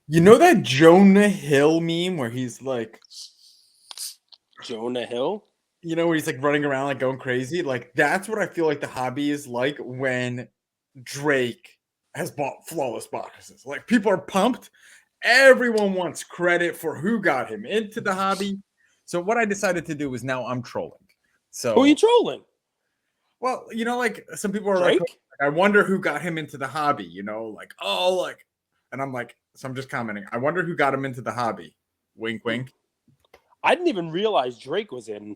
You know that Jonah Hill meme where he's like, Jonah Hill? where he's like running around like going crazy? Like that's what I feel like the hobby is like when Drake has bought flawless boxes. Like people are pumped. Everyone wants credit for who got him into the hobby. So what I decided to do is now I'm trolling. Who are you So, trolling? well, like some people are like, Drake? I wonder who got him into the hobby, like, oh, like, and I'm like, so I'm just commenting, I wonder who got him into the hobby. Wink, wink. I didn't even realize Drake was in.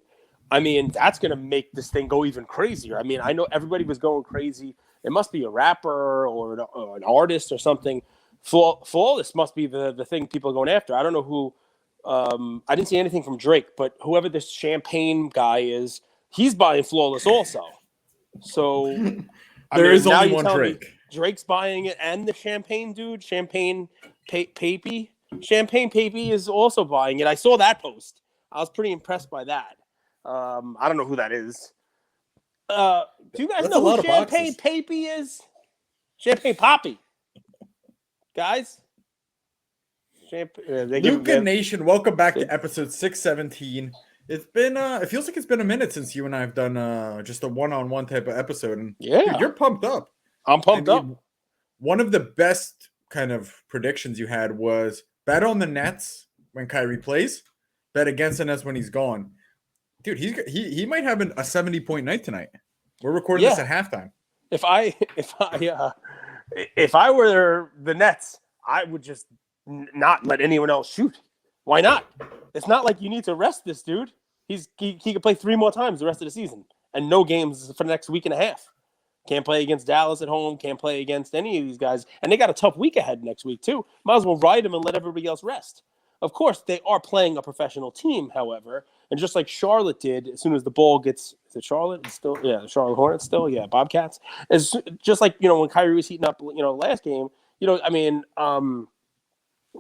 I mean, that's going to make this thing go even crazier. I mean, I know everybody was going crazy. It must be a rapper or an artist or something. Flawless must be the thing people are going after. I don't know who. I didn't see anything from Drake, but whoever this champagne guy is, he's buying Flawless also. So, I There mean, is now only you're one telling me Drake. Drake's buying it and the champagne dude, Papy. Champagne Papy is also buying it. I saw that post. I was pretty impressed by that. I don't know who that is. Do you guys That's a know who lot of Champagne boxes. Papy is? Champagne Poppy, guys. They give Luca them. Nation, welcome back to episode 617. It's been it feels like it's been a minute since you and I have done just a one-on-one type of episode. And dude, Yeah, you're pumped up. I'm I pumped up. mean, one of the best kind of predictions you had was bet on the Nets when Kyrie plays, bet against the Nets when he's gone. Dude, he might have a 70-point night tonight. We're recording this Yeah, at halftime. if I were the Nets, I would just not let anyone else shoot. Why not? It's not like you need to rest this dude. He could play 3 more times the rest of the season and no games for the next week and a half. Can't play against Dallas at home. Can't play against any of these guys. And they got a tough week ahead next week, too. Might as well ride them and let everybody else rest. Of course, they are playing a professional team, however. And just like Charlotte did, as soon as the ball gets, is it Charlotte? It's still, yeah, the Charlotte Hornets still, yeah, Bobcats. It's just like, when Kyrie was heating up, last game, I mean,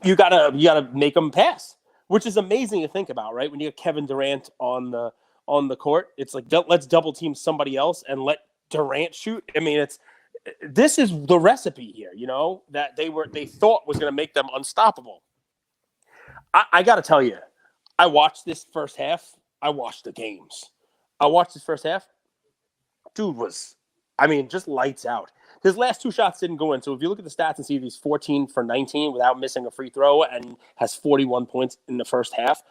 you gotta make them pass, which is amazing to think about, right? When you get Kevin Durant on the court, it's like let's double team somebody else and let Durant shoot. I mean, this is the recipe here, that they thought was going to make them unstoppable. I got to tell you, I watched this first half. I watched the games. I watched this first half. Dude was, I mean, just lights out. His last 2 shots didn't go in. So if you look at the stats and see he's 14 for 19 without missing a free throw and has 41 points in the first half,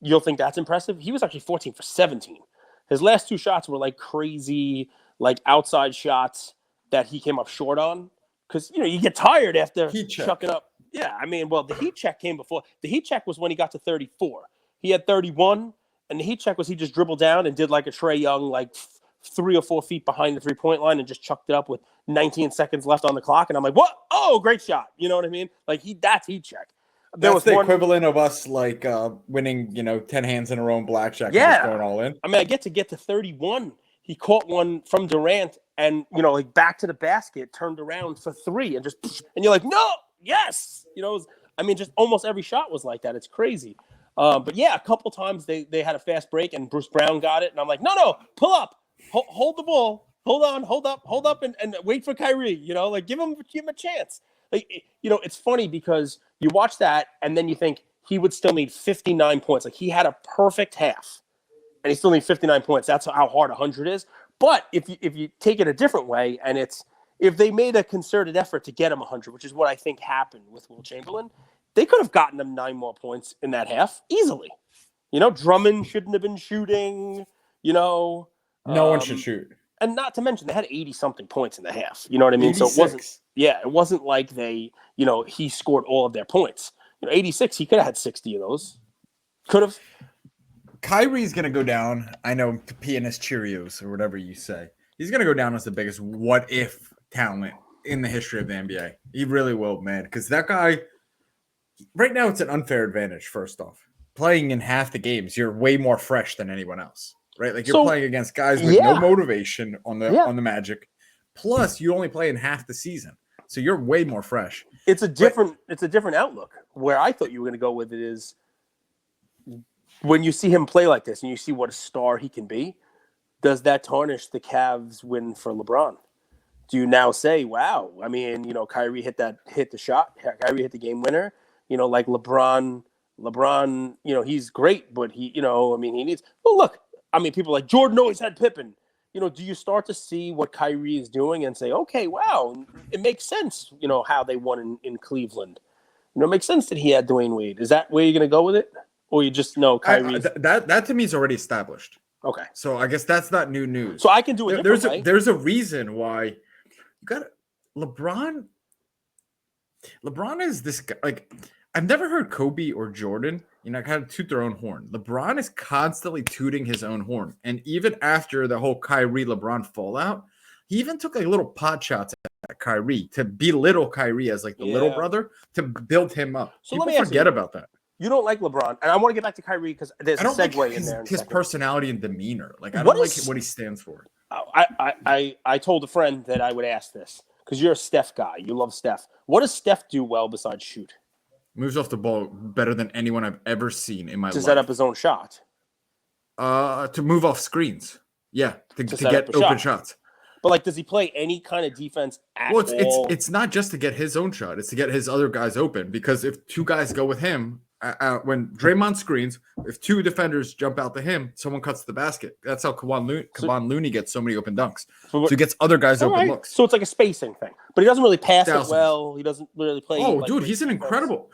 you'll think that's impressive. He was actually 14 for 17. His last 2 shots were like crazy, like outside shots that he came up short on. Because, you get tired after Heat check. chucking up. Yeah, I mean, well, the heat check came before. The heat check was when he got to 34. He had 31, and the heat check was he just dribbled down and did like a Trae Young, like 3 or 4 feet behind the 3-point line and just chucked it up with 19 seconds left on the clock. And I'm like, what? Oh, great shot. You know what I mean? Like, that's heat check. That's the equivalent of us like winning, 10 hands in a row in blackjack and just going all in. I mean, I get to 31. He caught one from Durant and, like back to the basket, turned around for 3 and and you're like, no, yes. I mean, just almost every shot was like that. It's crazy. But yeah, a couple times they had a fast break and Bruce Brown got it. And I'm like, no, pull up, hold the ball, hold up and wait for Kyrie, like give him a chance. Like, it's funny because you watch that and then you think he would still need 59 points. Like he had a perfect half and he still needs 59 points. That's how hard 100 is. But if you take it a different way and if they made a concerted effort to get him 100, which is what I think happened with Will Chamberlain, they could have gotten him 9 more points in that half easily. Drummond shouldn't have been shooting, No one should shoot. And not to mention, they had 80-something points in the half. You know what I mean? 86. So it wasn't like they, he scored all of their points. 86, he could have had 60 of those. Could have. Kyrie's going to go down. I know pianist Cheerios or whatever you say. He's going to go down as the biggest what-if talent in the history of the NBA. He really will, man. Because that guy, right now it's an unfair advantage, first off. Playing in half the games, you're way more fresh than anyone else. Right, like you're playing against guys with no motivation on the Magic. Plus, you only play in half the season, so you're way more fresh. It's a different outlook. Where I thought you were going to go with it is when you see him play like this and you see what a star he can be. Does that tarnish the Cavs win for LeBron? do you now say, wow, I mean, Kyrie hit the shot, Kyrie hit the game winner, like LeBron, he's great, but he needs, well, look, I mean, people like Jordan always had Pippen. Do you start to see what Kyrie is doing and say, okay, wow, it makes sense, how they won in Cleveland. It makes sense that he had Dwayne Wade. Is that where you're going to go with it? Or you just know Kyrie? That to me is already established. Okay. So I guess that's not new news. So I can do it different way. There's a reason why you got LeBron. LeBron is this guy. Like, I've never heard Kobe or Jordan, kind of toot their own horn. LeBron is constantly tooting his own horn. And even after the whole Kyrie LeBron fallout, he even took like little pot shots at Kyrie to belittle Kyrie as like the little brother to build him up. So people forget about that. You don't like LeBron, and I want to get back to Kyrie because there's a segue in there. His personality and demeanor, like I don't like what he stands for. I told a friend that I would ask this because you're a Steph guy. You love Steph. What does Steph do well besides shoot? Moves off the ball better than anyone I've ever seen in my life. To set up his own shot. To move off screens. Yeah, to get open shots. But like, does he play any kind of defense at all? It's not just to get his own shot; it's to get his other guys open. Because if two guys go with him, when Draymond screens, if two defenders jump out to him, someone cuts the basket. That's how Kevon Looney gets so many open dunks. So he gets other guys open looks. So it's like a spacing thing. But he doesn't really pass it well. He doesn't really play. Oh, dude, he's an incredible.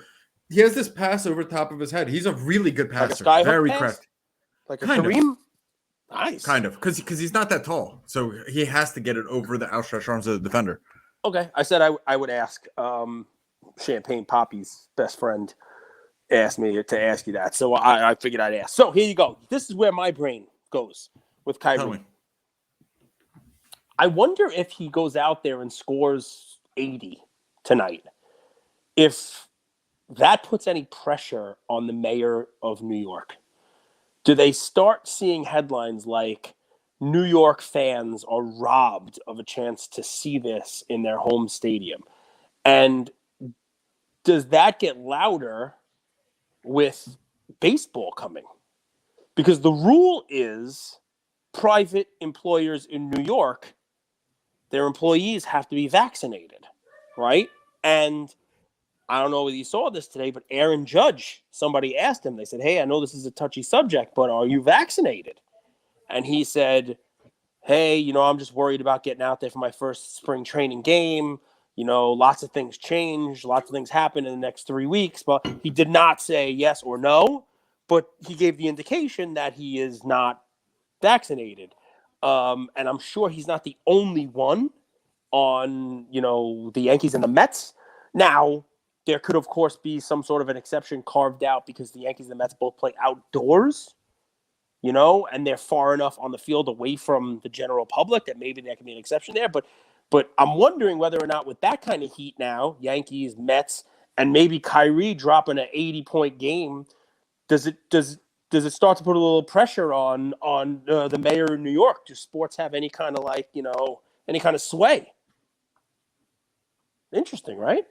He has this pass over top of his head. He's a really good passer. Like very correct. Like a Kareem? Nice. Kind of, because he's not that tall, so he has to get it over the outstretched arms of the defender. Okay, I said I would ask. Champagne Poppy's best friend asked me to ask you that, so I figured I'd ask. So here you go. This is where my brain goes with Kyrie. I wonder if he goes out there and scores 80 tonight. If that puts any pressure on the mayor of New York. Do they start seeing headlines like New York fans are robbed of a chance to see this in their home stadium? And does that get louder with baseball coming? Because the rule is private employers in New York, their employees have to be vaccinated, right? And I don't know whether you saw this today, but Aaron Judge, somebody asked him, they said, hey, I know this is a touchy subject, but are you vaccinated? And he said, hey, I'm just worried about getting out there for my first spring training game. Lots of things change. Lots of things happen in the next 3 weeks. But he did not say yes or no, but he gave the indication that he is not vaccinated. And I'm sure he's not the only one on, the Yankees and the Mets. Now, there could, of course, be some sort of an exception carved out because the Yankees and the Mets both play outdoors, and they're far enough on the field away from the general public that maybe there can be an exception there. But I'm wondering whether or not with that kind of heat now, Yankees, Mets, and maybe Kyrie dropping an 80-point game, does it start to put a little pressure on the mayor of New York? Do sports have any kind of any kind of sway? Interesting, right?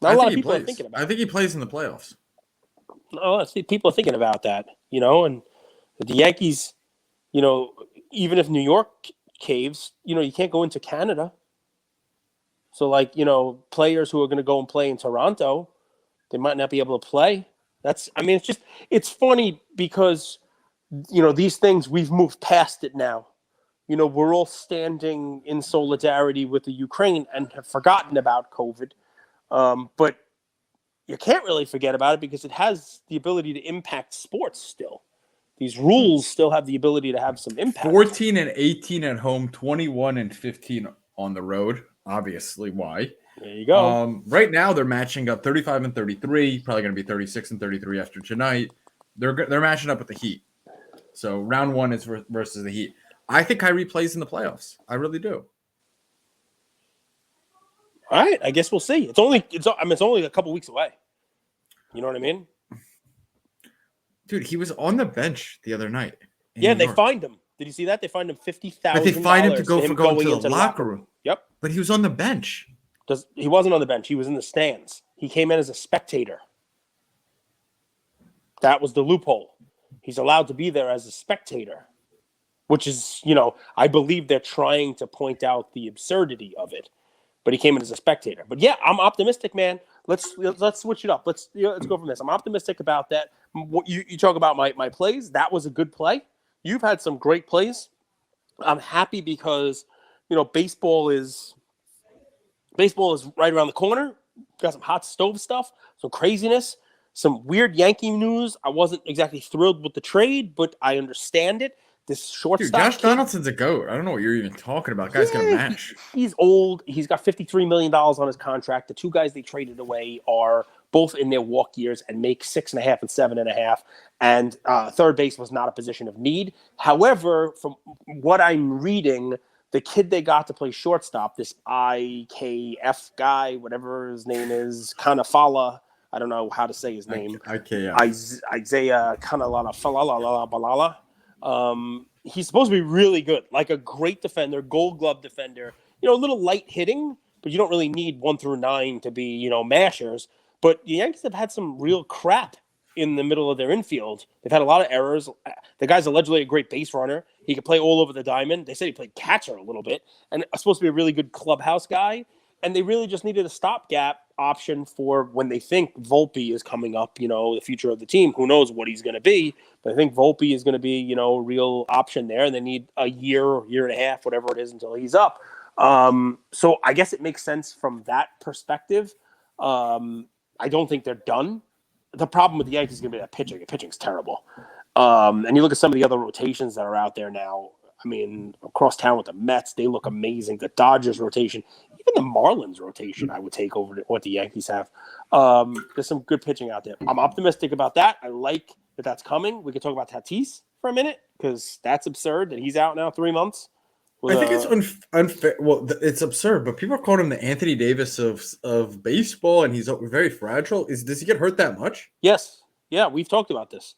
Not a lot of people are thinking about it. I think he plays in the playoffs. No, I see people are thinking about that, and the Yankees, even if New York caves, you can't go into Canada. So players who are going to go and play in Toronto, they might not be able to play. It's funny because, these things, we've moved past it now. We're all standing in solidarity with the Ukraine and have forgotten about COVID. But you can't really forget about it because it has the ability to impact sports still. These rules still have the ability to have some impact. 14 and 18 at home, 21 and 15 on the road. Obviously, why? There you go. Right now, they're matching up 35 and 33. Probably going to be 36 and 33 after tonight. They're matching up with the Heat. So round one is versus the Heat. I think Kyrie plays in the playoffs. I really do. All right, I guess we'll see. It's only a couple weeks away. You know what I mean? Dude, he was on the bench the other night. Yeah, they fined him. Did you see that? They fined him $50,000. They fined him to go for going to the locker room. Yep. But he was on the bench. He wasn't on the bench. He was in the stands. He came in as a spectator. That was the loophole. He's allowed to be there as a spectator. which is, I believe they're trying to point out the absurdity of it. But he came in as a spectator. But yeah, I'm optimistic, man. Let's switch it up. Let's go from this. I'm optimistic about that. What you talk about my plays. That was a good play. You've had some great plays. I'm happy because baseball is right around the corner. Got some hot stove stuff, some craziness, some weird Yankee news. I wasn't exactly thrilled with the trade, but I understand it. This shortstop Josh kid, Donaldson's a goat. I don't know what you're even talking about. Guy's gonna mash. He's old. He's got $53 million on his contract. The two guys they traded away are both in their walk years and make 6.5 and 7.5. And third base was not a position of need. However, from what I'm reading, the kid they got to play shortstop, this IKF guy, whatever his name is, Kanafala. I don't know how to say his name. Isaiah Kanalala. He's supposed to be really good, like a great defender, Gold Glove defender. A little light hitting, but you don't really need 1 through 9 to be, mashers. But the Yankees have had some real crap in the middle of their infield. They've had a lot of errors. The guy's allegedly a great base runner. He could play all over the diamond. They said he played catcher a little bit, and supposed to be a really good clubhouse guy. And they really just needed a stopgap option for when they think Volpe is coming up, the future of the team. Who knows what he's going to be, but I think Volpe is going to be, a real option there. And they need a year and a half, whatever it is, until he's up. So I guess it makes sense from that perspective. I don't think they're done. The problem with the Yankees is going to be that pitching. The pitching's terrible. And you look at some of the other rotations that are out there now. I mean, across town with the Mets, they look amazing. The Dodgers rotation, even the Marlins rotation, I would take over what the Yankees have. There's some good pitching out there. I'm optimistic about that. I like that that's coming. We could talk about Tatis for a minute because that's absurd that he's out now 3 months. I think it's unfair. Well, it's absurd, but people are calling him the Anthony Davis of baseball, and he's very fragile. Does he get hurt that much? Yes. Yeah, we've talked about this.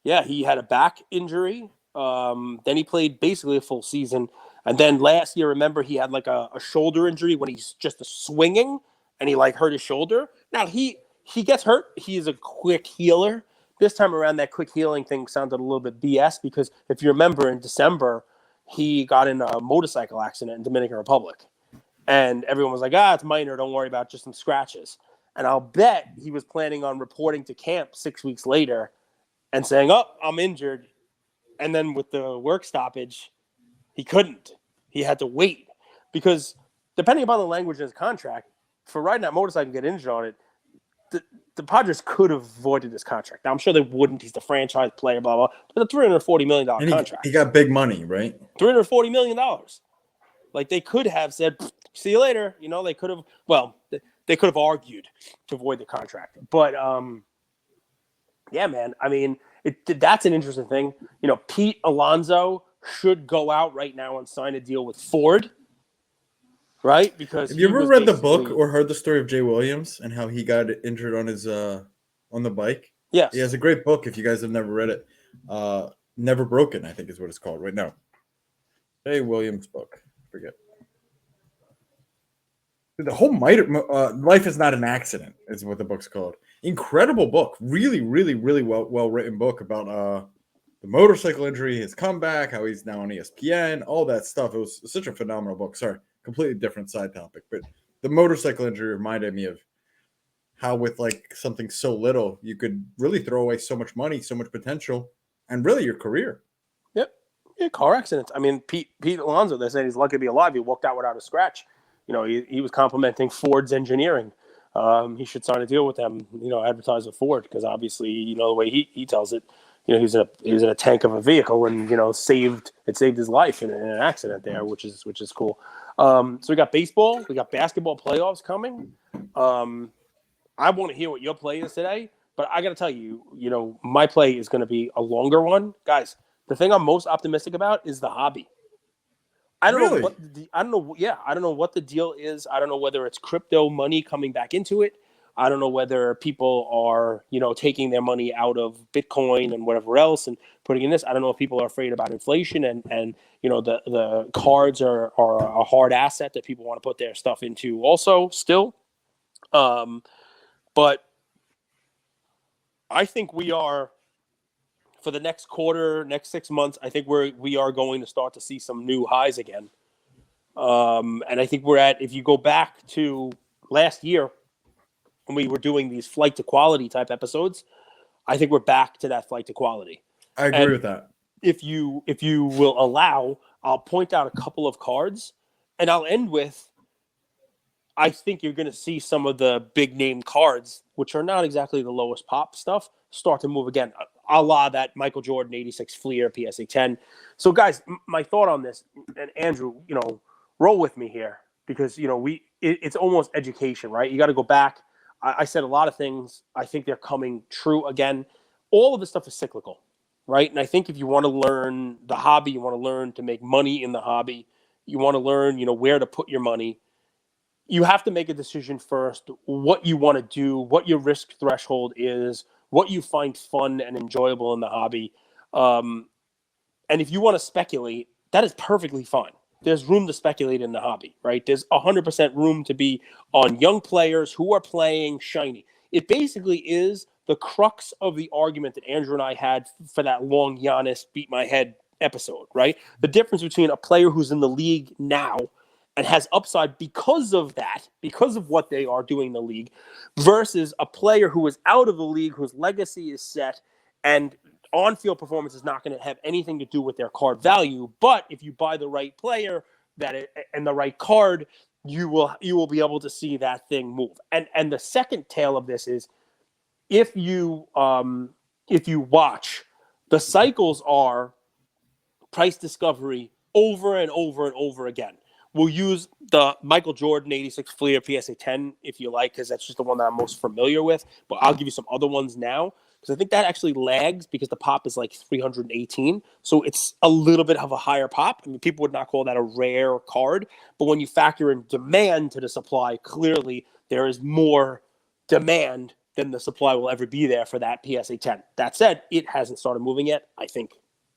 Yeah, he had a back injury. Then he played basically a full season. And then last year, remember, he had like a shoulder injury when he's just swinging and he hurt his shoulder. Now he gets hurt. He is a quick healer. This time around, that quick healing thing sounded a little bit BS because if you remember in December, he got in a motorcycle accident in Dominican Republic. And everyone was like, it's minor. Don't worry about it, just some scratches. And I'll bet he was planning on reporting to camp 6 weeks later and saying, I'm injured. And then with the work stoppage, he couldn't. He had to wait because depending upon the language in his contract, for riding that motorcycle and get injured on it, the Padres could have voided his contract. Now, I'm sure they wouldn't. He's the franchise player, blah, blah. But a $340 million contract. He got big money, right? $340 million. Like they could have said, see you later. They could have, they could have argued to void the contract. But, yeah, man, I mean, that's an interesting thing. Pete Alonso should go out right now and sign a deal with Ford, right? Because have you ever read the book or heard the story of Jay Williams and how he got injured on his on the bike? Yes. He has a great book if you guys have never read it. Never Broken, I think is what it's called. Right now, Jay Williams book. Forget. The whole Life is Not an Accident is what the book's called. Incredible book. Really, really, really well written book about the motorcycle injury, his comeback, how he's now on ESPN, all that stuff. It was such a phenomenal book. Sorry, completely different side topic. But the motorcycle injury reminded me of how with something so little, you could really throw away so much money, so much potential, and really your career. Yep. Yeah, car accidents. I mean, Pete Alonso, they're saying he's lucky to be alive. He walked out without a scratch. He was complimenting Ford's engineering. He should sign a deal with them, advertise with Ford because obviously, the way he tells it, he was in a tank of a vehicle and saved his life in an accident there, which is cool. So we got baseball, we got basketball playoffs coming. I want to hear what your play is today, but I got to tell you, my play is going to be a longer one, guys. The thing I'm most optimistic about is the hobby. I don't know what the deal is. I don't know whether it's crypto money coming back into it. I don't know whether people are, taking their money out of Bitcoin and whatever else and putting in this. I don't know if people are afraid about inflation and the cards are a hard asset that people want to put their stuff into also still. But I think we are for the next quarter, next 6 months, I think we are going to start to see some new highs again. And I think if you go back to last year when we were doing these flight to quality type episodes, I think we're back to that flight to quality. I agree with that. If you will allow, I'll point out a couple of cards, and I'll end with, I think you're going to see some of the big name cards, which are not exactly the lowest pop stuff, start to move again. A la that Michael Jordan 86 Fleer PSA 10. So guys, my thought on this, and Andrew, roll with me here, because it's almost education, right? You got to go back. I said a lot of things. I think they're coming true again. All of this stuff is cyclical, right? And I think if you want to learn the hobby, you want to learn to make money in the hobby, you want to learn, where to put your money, you have to make a decision first, what you want to do, what your risk threshold is, what you find fun and enjoyable in the hobby. And if you want to speculate, that is perfectly fine. There's room to speculate in the hobby, right? There's 100% room to be on young players who are playing shiny. It basically is the crux of the argument that Andrew and I had for that long Giannis beat my head episode, right? The difference between a player who's in the league now and has upside because of that, because of what they are doing in the league, versus a player who is out of the league, whose legacy is set, and on-field performance is not going to have anything to do with their card value. But if you buy the right player and the right card, you will be able to see that thing move. And the second tail of this is, if you watch, the cycles are price discovery over and over and over again. We'll use the Michael Jordan 86 Fleer PSA 10 if you like, because that's just the one that I'm most familiar with. But I'll give you some other ones now, because I think that actually lags because the pop is like 318. So it's a little bit of a higher pop. I mean, people would not call that a rare card. But when you factor in demand to the supply, clearly there is more demand than the supply will ever be there for that PSA 10. That said, it hasn't started moving yet. I think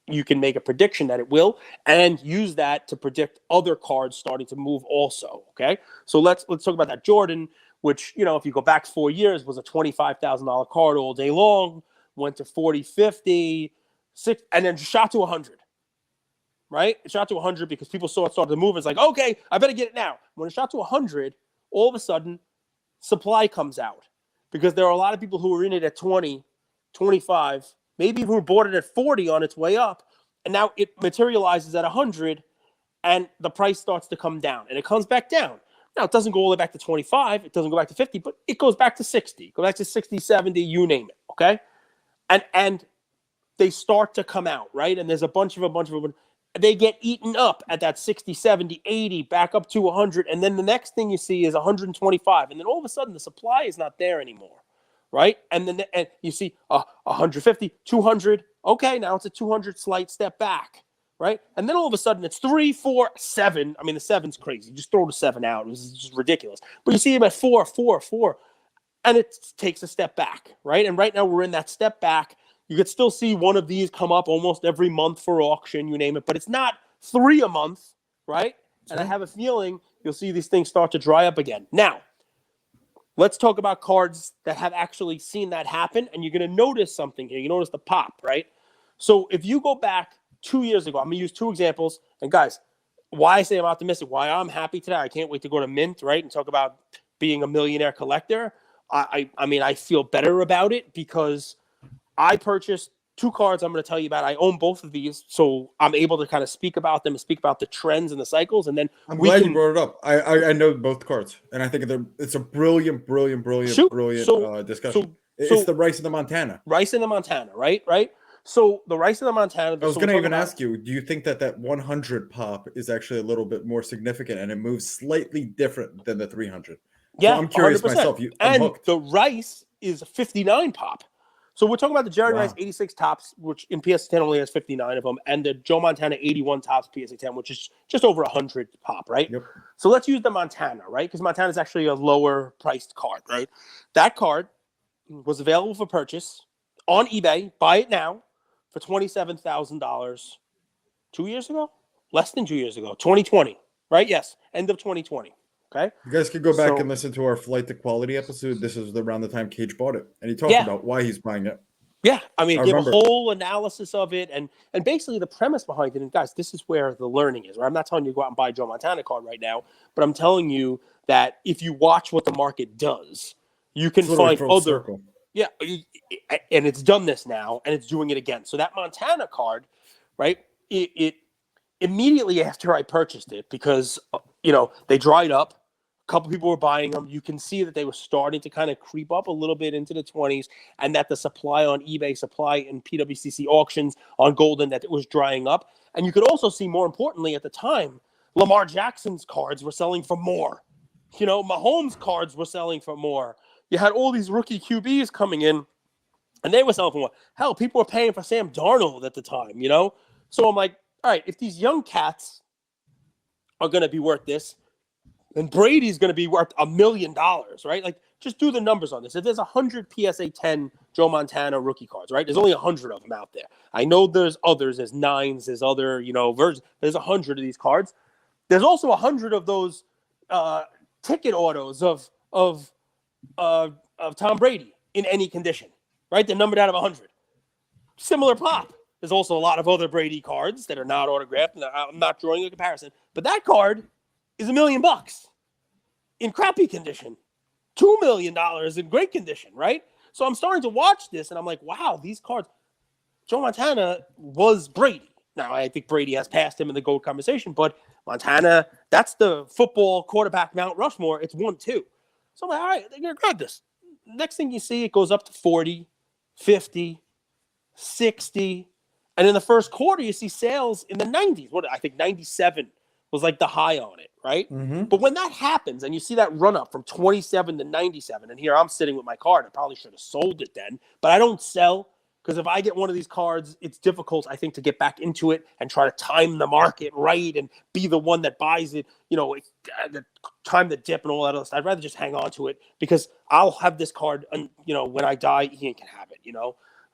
you can make a prediction that it will, and use that to predict other cards starting to move also, okay? So let's talk about that Jordan, which, if you go back 4 years, was a $25,000 card all day long, went to 40, 50, 6, and then shot to 100, right? It shot to 100 because people saw it started to move. It's like, okay, I better get it now. When it shot to 100, all of a sudden, supply comes out, because there are a lot of people who were in it at 20, 25, maybe even who bought it at 40 on its way up, and now it materializes at 100, and the price starts to come down, and it comes back down. Now, it doesn't go all the way back to 25, it doesn't go back to 50, but it goes back to 60, go back to 60, 70, you name it, okay? And they start to come out, right? And there's a bunch of them. They get eaten up at that 60, 70, 80, back up to 100, and then the next thing you see is 125, and then all of a sudden the supply is not there anymore. Right? And then you see 150, 200. Okay, now it's a 200 slight step back. Right? And then all of a sudden it's 3, 4, 7. I mean, the 7's crazy. Just throw the 7 out. It was just ridiculous. But you see him at 4, 4, 4. And it takes a step back. Right? And right now we're in that step back. You could still see one of these come up almost every month for auction, you name it. But it's not 3 a month. Right? And I have a feeling you'll see these things start to dry up again. Now, let's talk about cards that have actually seen that happen, and you're going to notice something here. You notice the pop, right? So if you go back 2 years ago, I'm going to use 2 examples. And guys, why I say I'm optimistic, why I'm happy today, I can't wait to go to Mint, right, and talk about being a millionaire collector. I mean, I feel better about it because I purchased 2 cards I'm going to tell you about. I own both of these, so I'm able to kind of speak about them and speak about the trends and the cycles. And then I'm glad you brought it up. I know both cards, and I think it's a brilliant discussion. It's the Rice and the Montana. Rice and the Montana, right? So the Rice and the Montana. I was going to even ask you, do you think that 100 pop is actually a little bit more significant and it moves slightly different than the 300? Yeah, so I'm curious 100%. myself. And the Rice is a 59 pop. So we're talking about the Jerry Rice 86 tops, which in PSA 10 only has 59 of them, and the Joe Montana 81 tops PSA 10, which is just over 100 pop, right? Yep. So let's use the Montana, right? Because Montana is actually a lower priced card, right? That card was available for purchase on eBay. Buy it now for $27,000 2 years ago? Less than 2 years ago. 2020, right? Yes, end of 2020. Okay. You guys could go back and listen to our Flight to Quality episode. This is around the time Cage bought it, and he talked about why he's buying it. Yeah, I mean, I give a remember. whole analysis of it, and basically the premise behind it. And guys, this is where the learning is. Right? I'm not telling you to go out and buy a Joe Montana card right now, but I'm telling you that if you watch what the market does, you can It's literally find full other. circle. Yeah, and it's done this now, and it's doing it again. So that Montana card, right? It immediately after I purchased it, because they dried up. A couple people were buying them. You can see that they were starting to kind of creep up a little bit into the 20s, and that the supply on eBay, supply in PWCC auctions on Golden, that it was drying up. And you could also see, more importantly, at the time, Lamar Jackson's cards were selling for more. Mahomes' cards were selling for more. You had all these rookie QBs coming in, and they were selling for more. Hell, people were paying for Sam Darnold at the time, So I'm like, all right, if these young cats are going to be worth this, then Brady's going to be worth $1 million, right? Like, just do the numbers on this. If there's 100 PSA 10 Joe Montana rookie cards, right? There's only 100 of them out there. I know there's others, there's nines, there's other, versions. There's 100 of these cards. There's also 100 of those ticket autos of Tom Brady in any condition, right? They're numbered out of 100. Similar pop. There's also a lot of other Brady cards that are not autographed. I'm not drawing a comparison, but that card is $1 million in crappy condition, $2 million in great condition, right? So I'm starting to watch this, and I'm like, wow, these cards. Joe Montana was Brady. Now, I think Brady has passed him in the GOAT conversation, but Montana, that's the football quarterback Mount Rushmore. It's 1-2. So I'm like, all right, they're going to grab this. Next thing you see, it goes up to 40, 50, 60. And in the first quarter, you see sales in the 90s. What I think 97 was like the high on it, right? Mm-hmm. But when that happens and you see that run up from 27 to 97, and here I'm sitting with my card, I probably should have sold it then, but I don't sell, because if I get one of these cards, it's difficult, I think, to get back into it and try to time the market right and be the one that buys it, time the dip and all that other stuff. I'd rather just hang on to it, because I'll have this card, and when I die, he can have it,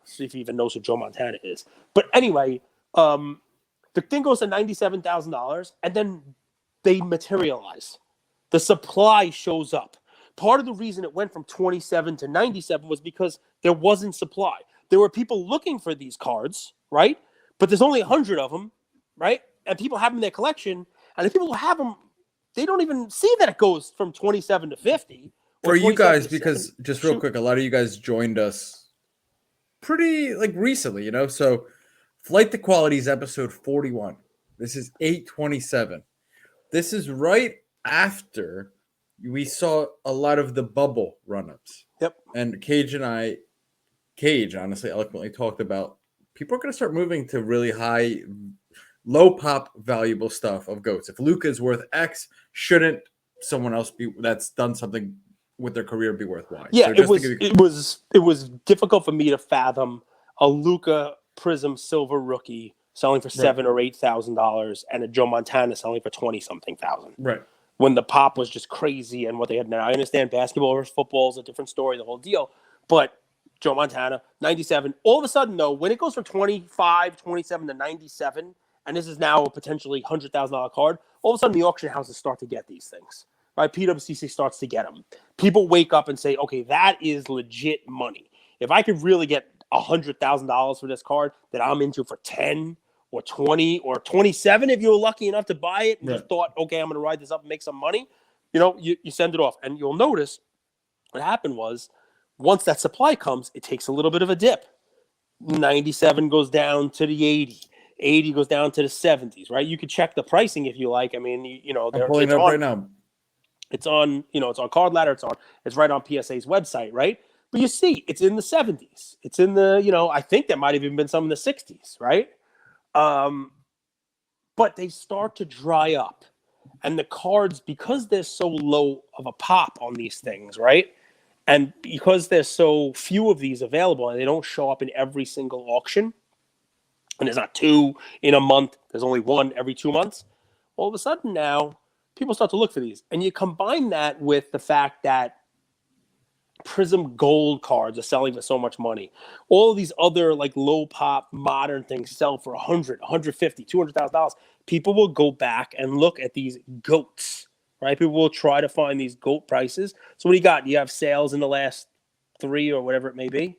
See if he even knows who Joe Montana is. But anyway, the thing goes to $97,000, and then they materialize. The supply shows up. Part of the reason it went from 27 to 97 was because there wasn't supply. There were people looking for these cards, right? But there's only 100 of them, right? And people have them in their collection. And the people who have them, they don't even see that it goes from 27 to 50. For you guys, because just real quick, a lot of you guys joined us pretty recently, so Flight to Quality is episode 41. This is 827. This is right after we saw a lot of the bubble run-ups. Yep. And Cage honestly eloquently talked about people are going to start moving to really high, low pop valuable stuff of GOATs. If Luka is worth X, shouldn't someone else that's done something with their career be worth Y? Yeah, so it was difficult for me to fathom a Luka Prism silver rookie selling for $7,000 or $8,000 and a Joe Montana selling for 20-something thousand. Right. When the pop was just crazy and what they had now. I understand basketball versus football is a different story, the whole deal. But Joe Montana, 97. All of a sudden, though, when it goes from 25, 27 to 97, and this is now a potentially $100,000 card, all of a sudden the auction houses start to get these things. Right? PWCC starts to get them. People wake up and say, okay, that is legit money. If I could really get $100,000 for this card that I'm into for 10 or 20 or 27, if you were lucky enough to buy it and just thought, okay, I'm going to ride this up and make some money, you send it off. And you'll notice what happened was, once that supply comes, it takes a little bit of a dip. 97 goes down to the 80. 80 goes down to the 70s, right? You could check the pricing if you like. I mean, I'm pulling it up right now. It's on, it's on Card Ladder. It's right on PSA's website, right? But you see, it's in the 70s. It's in the, I think there might have even been some in the 60s, right? But they start to dry up. And the cards, because there's so low of a pop on these things, right? And because there's so few of these available and they don't show up in every single auction, and there's not two in a month, there's only one every 2 months, all of a sudden now, people start to look for these. And you combine that with the fact that Prism Gold cards are selling for so much money. All of these other low pop modern things sell for $100, $150, $200,000. People will go back and look at these GOATs, right? People will try to find these GOAT prices. So what do you got? You have sales in the last 3 or whatever it may be.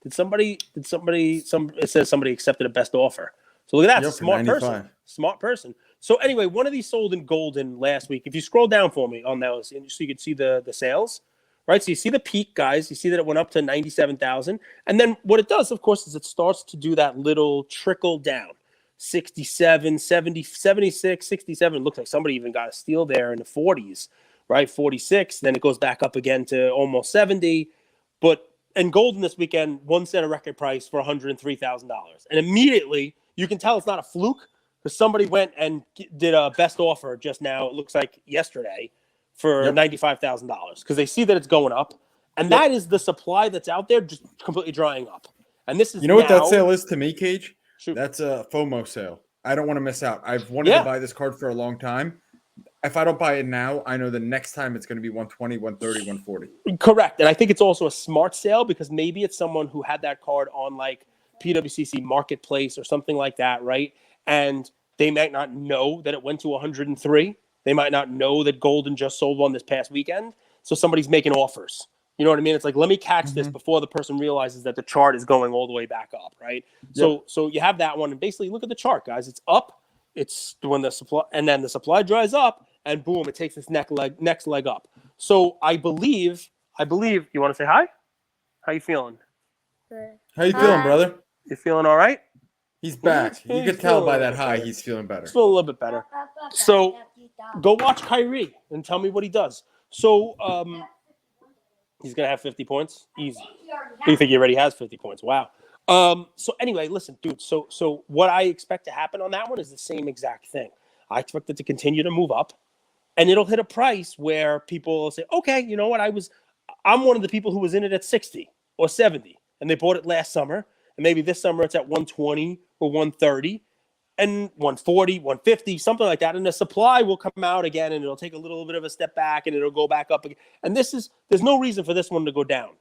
It says somebody accepted a best offer. So look at that. Yep, It's a smart person. Smart person. So anyway, one of these sold in golden last week. If you scroll down for me on those, so you can see the sales, right? So you see the peak, guys. You see that it went up to 97,000. And then what it does, of course, is it starts to do that little trickle down. 67, 70, 76, 67. It looks like somebody even got a steal there in the 40s, right? 46. Then it goes back up again to almost 70. But in golden this weekend, one set a record price for $103,000. And immediately you can tell it's not a fluke because somebody went and did a best offer just now, it looks like yesterday, for $95,000 because they see that it's going up. And that is the supply that's out there just completely drying up. And this is what that sale is to me, Cage? Shoot. That's a FOMO sale. I don't want to miss out. I've wanted to buy this card for a long time. If I don't buy it now, I know the next time it's going to be 120, 130, 140. Correct. And I think it's also a smart sale because maybe it's someone who had that card on like PWCC Marketplace or something like that, right? And they might not know that it went to 103. They might not know that Golden just sold one this past weekend. So somebody's making offers. You know what I mean? It's like, let me catch this before the person realizes that the chart is going all the way back up, right? Yep. So you have that one. And basically, look at the chart, guys. It's up. It's when the supply, and then the supply dries up, and boom, it takes this next leg up. So I believe. You want to say hi? How you feeling? Good. How you feeling, brother? You feeling all right? He's back. You can tell by that high he's feeling better. He's feeling a little bit better. So go watch Kyrie and tell me what he does. So he's gonna have 50 points. Easy. You think he already has 50 points? Wow. So anyway, listen, dude. So what I expect to happen on that one is the same exact thing. I expect it to continue to move up, and it'll hit a price where people will say, okay, you know what? I'm one of the people who was in it at 60 or 70, and they bought it last summer, and maybe this summer it's at 120 or 130, and 140, 150, something like that. And the supply will come out again, and it'll take a little bit of a step back, and it'll go back up again. And there's no reason for this one to go down.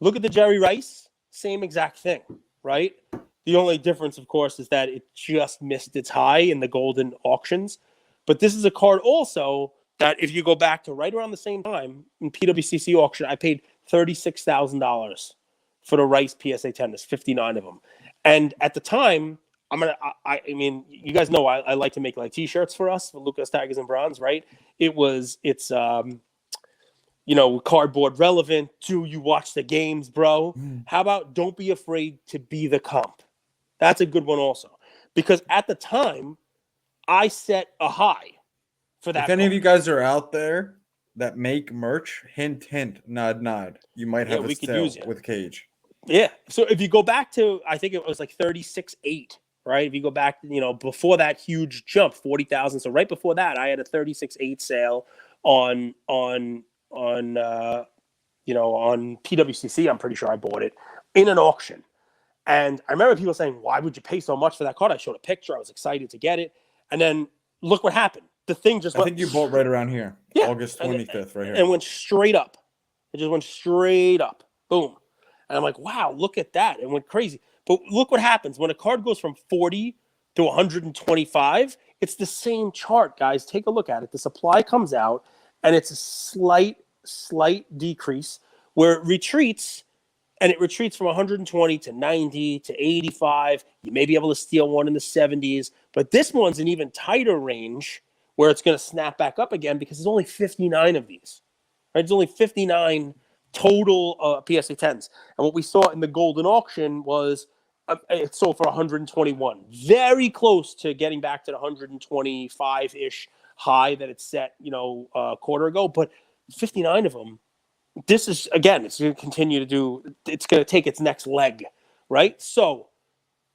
Look at the Jerry Rice, same exact thing, right? The only difference, of course, is that it just missed its high in the golden auctions. But this is a card also that if you go back to right around the same time in PWCC auction, I paid $36,000 for the Rice PSA 10. There's 59 of them. And at the time, I mean, you guys know I like to make like T-shirts for us, for Lucas Tigers and Bronze, right? It's cardboard relevant. Do you watch the games, bro? How about don't be afraid to be the comp? That's a good one also. Because at the time, I set a high for that. If any of you guys are out there that make merch, hint, hint, nod, nod. You might have a sale with Cage. Yeah. So if you go back to, I think it was like 36.8, right? If you go back, before that huge jump, 40,000. So right before that, I had a 36.8 sale on PWCC. I'm pretty sure I bought it in an auction. And I remember people saying, why would you pay so much for that card? I showed a picture. I was excited to get it. And then look what happened. The thing just went. I think you bought right around here. Yeah. August 25th, right here. And went straight up. It just went straight up. Boom. And I'm like, wow, look at that. It went crazy. But look what happens. When a card goes from 40 to 125, it's the same chart, guys. Take a look at it. The supply comes out, and it's a slight decrease where it retreats. And it retreats from 120 to 90 to 85. You may be able to steal one in the 70s. But this one's an even tighter range where it's going to snap back up again because there's only 59 of these. Right? There's only 59 total PSA 10s. And what we saw in the golden auction was it sold for 121. Very close to getting back to the 125-ish high that it set, a quarter ago. But 59 of them. This is, again, it's going to continue to do, it's going to take its next leg, right? So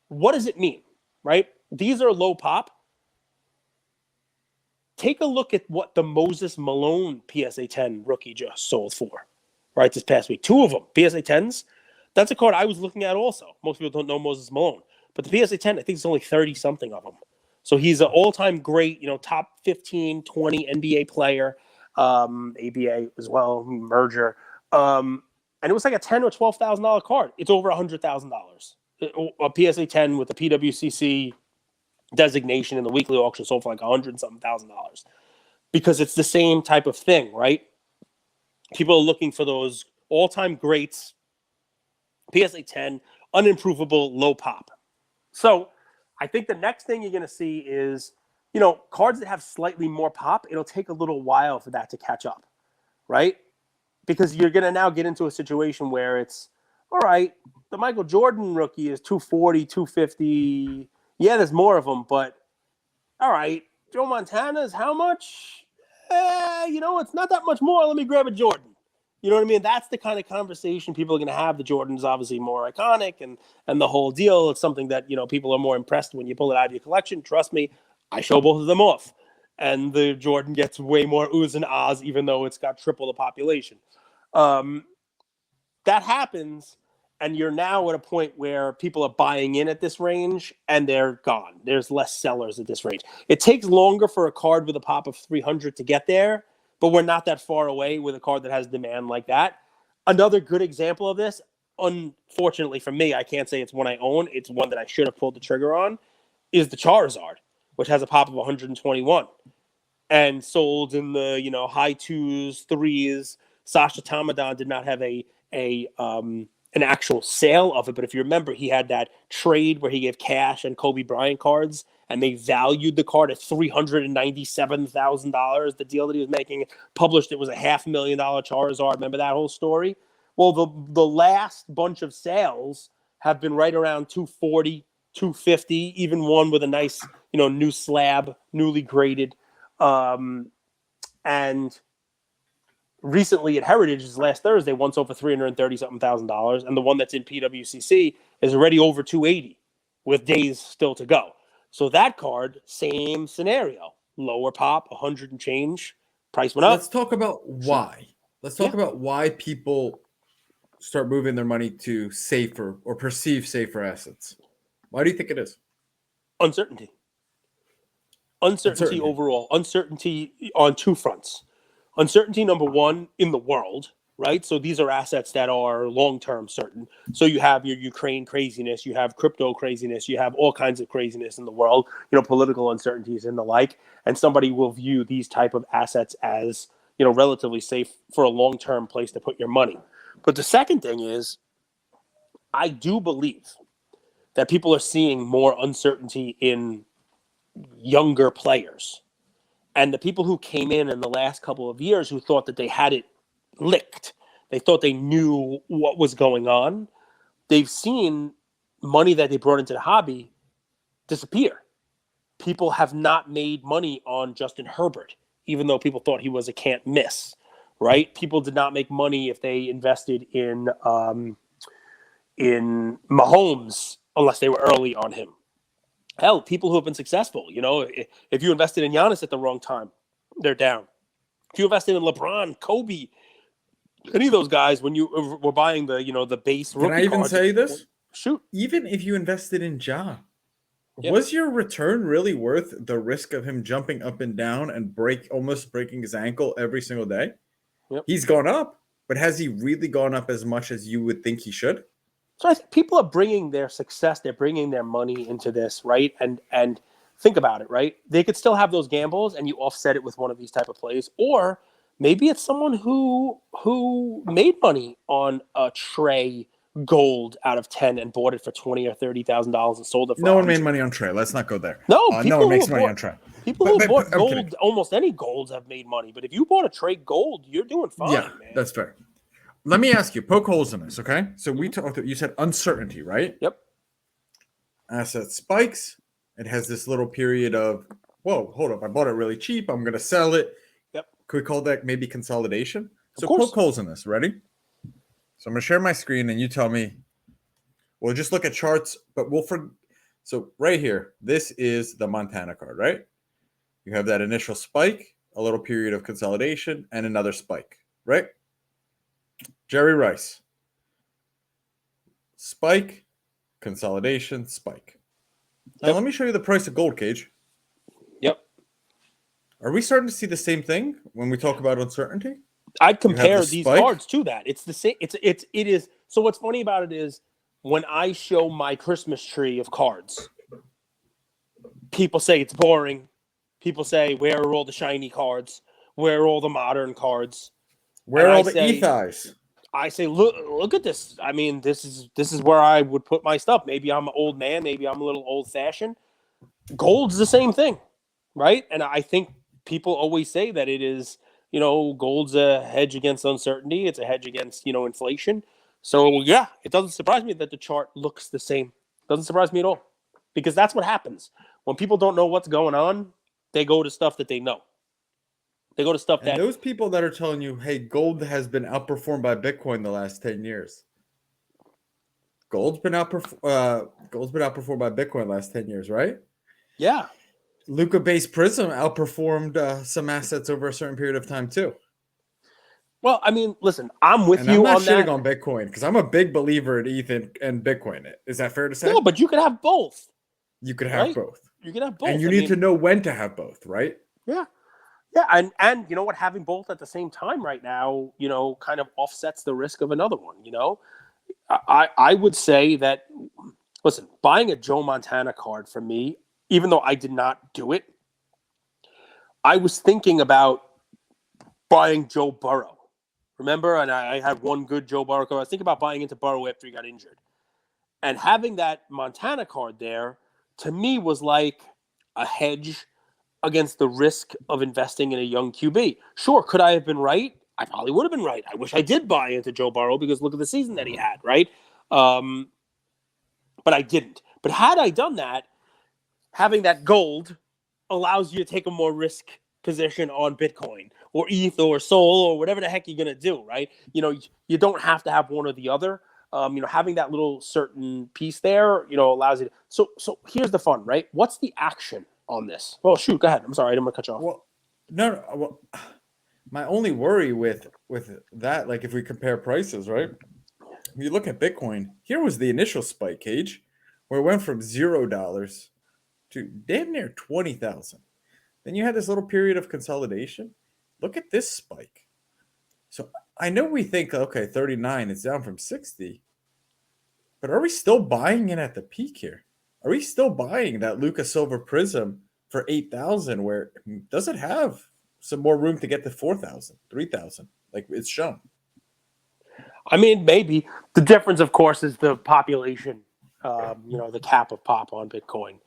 what does it mean, right? These are low pop. Take a look at what the Moses Malone PSA 10 rookie just sold for, right, this past week. 2 of them, PSA 10s. That's a card I was looking at also. Most people don't know Moses Malone. But the PSA 10, I think it's only 30-something of them. So he's an all-time great, top 15, 20 NBA player. ABA as well, merger. And it was like a $10,000 or $12,000 card. It's over $100,000. A PSA 10 with the PWCC designation in the weekly auction sold for like $100-something thousand. Because it's the same type of thing, right? People are looking for those all-time greats PSA 10, unimprovable, low pop. So I think the next thing you're going to see is, cards that have slightly more pop, it'll take a little while for that to catch up, right? Because you're going to now get into a situation where it's, all right, the Michael Jordan rookie is 240, 250. Yeah, there's more of them, but all right, Joe Montana is how much? It's not that much more. Let me grab a Jordan. You know what I mean? That's the kind of conversation people are going to have. The Jordan is obviously more iconic and the whole deal. It's something that, people are more impressed when you pull it out of your collection. Trust me, I show both of them off. And the Jordan gets way more oohs and ahs, even though it's got triple the population. That happens, and you're now at a point where people are buying in at this range, and they're gone. There's less sellers at this range. It takes longer for a card with a pop of 300 to get there, but we're not that far away with a card that has demand like that. Another good example of this, unfortunately for me, I can't say it's one I own. It's one that I should have pulled the trigger on, is the Charizard, which has a pop of 121 and sold in the high 2s, 3s. Sasha Tamadon did not have an actual sale of it, but if you remember, he had that trade where he gave cash and Kobe Bryant cards, and they valued the card at $397,000. The deal that he was making, published, it was a $500,000 Charizard. Remember that whole story? Well, the last bunch of sales have been right around 240, 250, even one with a nice, new slab, newly graded. And recently at Heritage, last Thursday, once over $330,000, and the one that's in PWCC is already over 280 with days still to go. So that card, same scenario, lower pop, 100 and change, price went up. Let's talk about why. Let's talk about why people start moving their money to safer or perceived safer assets. Why do you think it is? Uncertainty overall. Uncertainty on two fronts. Uncertainty, number one, in the world, right? So these are assets that are long-term certain. So you have your Ukraine craziness, you have crypto craziness, you have all kinds of craziness in the world, political uncertainties and the like. And somebody will view these type of assets as, relatively safe for a long-term place to put your money. But the second thing is, I do believe that people are seeing more uncertainty in younger players. And the people who came in the last couple of years who thought that they had it licked, they thought they knew what was going on, they've seen money that they brought into the hobby disappear. People have not made money on Justin Herbert, even though people thought he was a can't miss, right? People did not make money if they invested in Mahomes unless they were early on him. Hell, people who have been successful, if you invested in Giannis at the wrong time, they're down. If you invested in LeBron, Kobe, any of those guys, when you were buying the base rookie Can I even cards, say this? Shoot. Even if you invested in Ja, Yep. was your return really worth the risk of him jumping up and down and almost breaking his ankle every single day? Yep. He's gone up, but has he really gone up as much as you would think he should? So I think people are bringing their success, they're bringing their money into this, right? And think about it, right? They could still have those gambles, and you offset it with one of these type of plays, or maybe it's someone who made money on a Trey gold out of 10 and bought it for $20,000 or $30,000 and sold it for No one made money on Trey. Let's not go there. No, no one makes money on Trey. People who bought gold, almost any golds have made money. But if you bought a Trey gold, you're doing fine, man. That's fair. Let me ask you, poke holes in this, okay? So we talked. You said uncertainty, right? Yep. Asset spikes. It has this little period of, whoa, hold up. I bought it really cheap. I'm going to sell it. Yep. Could we call that maybe consolidation? So course. poke holes in this. Ready? So I'm going to share my screen, and you tell me. We'll just look at charts, but So right here, this is the Montana card, right? You have that initial spike, a little period of consolidation, and another spike, right? Jerry Rice. Spike, consolidation, spike. Now let me show you the price of gold, Cage. Yep. Are we starting to see the same thing when we talk about uncertainty? I'd compare these cards to that. It's the same. It is. So what's funny about it is when I show my Christmas tree of cards, people say it's boring. People say, where are all the shiny cards? Where are all the modern cards? Where are all the ethos? I say, look at this. I mean, this is where I would put my stuff. Maybe I'm an old man. Maybe I'm a little old fashioned. Gold's the same thing, right? And I think people always say that it is, gold's a hedge against uncertainty. It's a hedge against, inflation. So yeah, it doesn't surprise me that the chart looks the same. Doesn't surprise me at all, because that's what happens when people don't know what's going on. They go to stuff that they know. They go to stuff And that those people that are telling you, hey, gold has been outperformed by Bitcoin the last 10 years. Gold's been outperformed by Bitcoin the last 10 years, right? yeah. Luca-based Prism outperformed some assets over a certain period of time too. Well, I mean, listen, I'm with And you I'm not on that. shitting on Bitcoin because I'm a big believer in ETH and Bitcoin. Is that fair to say? No, but you could have both. You could have Right? both. You can have both. And you need to know when to have both, right? Yeah. Yeah. And you know what? Having both at the same time right now, kind of offsets the risk of another one. I would say that, listen, buying a Joe Montana card for me, even though I did not do it, I was thinking about buying Joe Burrow. Remember? And I had one good Joe Burrow card. I was thinking about buying into Burrow after he got injured. And having that Montana card there, to me, was like a hedge against the risk of investing in a young QB. Sure, could I have been right? I probably would have been right. I wish I did buy into Joe Burrow because look at the season that he had, right? But I didn't. But had I done that, having that gold allows you to take a more risk position on Bitcoin or ETH or Sol or whatever the heck you're going to do, right? You don't have to have one or the other. Having that little certain piece there, allows you to. So here's the fun, right? What's the action on this? Oh, shoot, go ahead. I'm sorry, I didn't want to cut you off. Well, no. Well, my only worry with that, like if we compare prices, right? If you look at Bitcoin, here was the initial spike, Cage, where it went from $0 to damn near 20,000. Then you had this little period of consolidation. Look at this spike. So I know we think, okay, 39 is down from 60, but are we still buying in at the peak here? Are we still buying that Luca Silver Prism for 8,000 where does it have some more room to get to 4,000, 3,000 like it's shown? I mean, maybe. The difference, of course, is the population, the cap of pop on Bitcoin.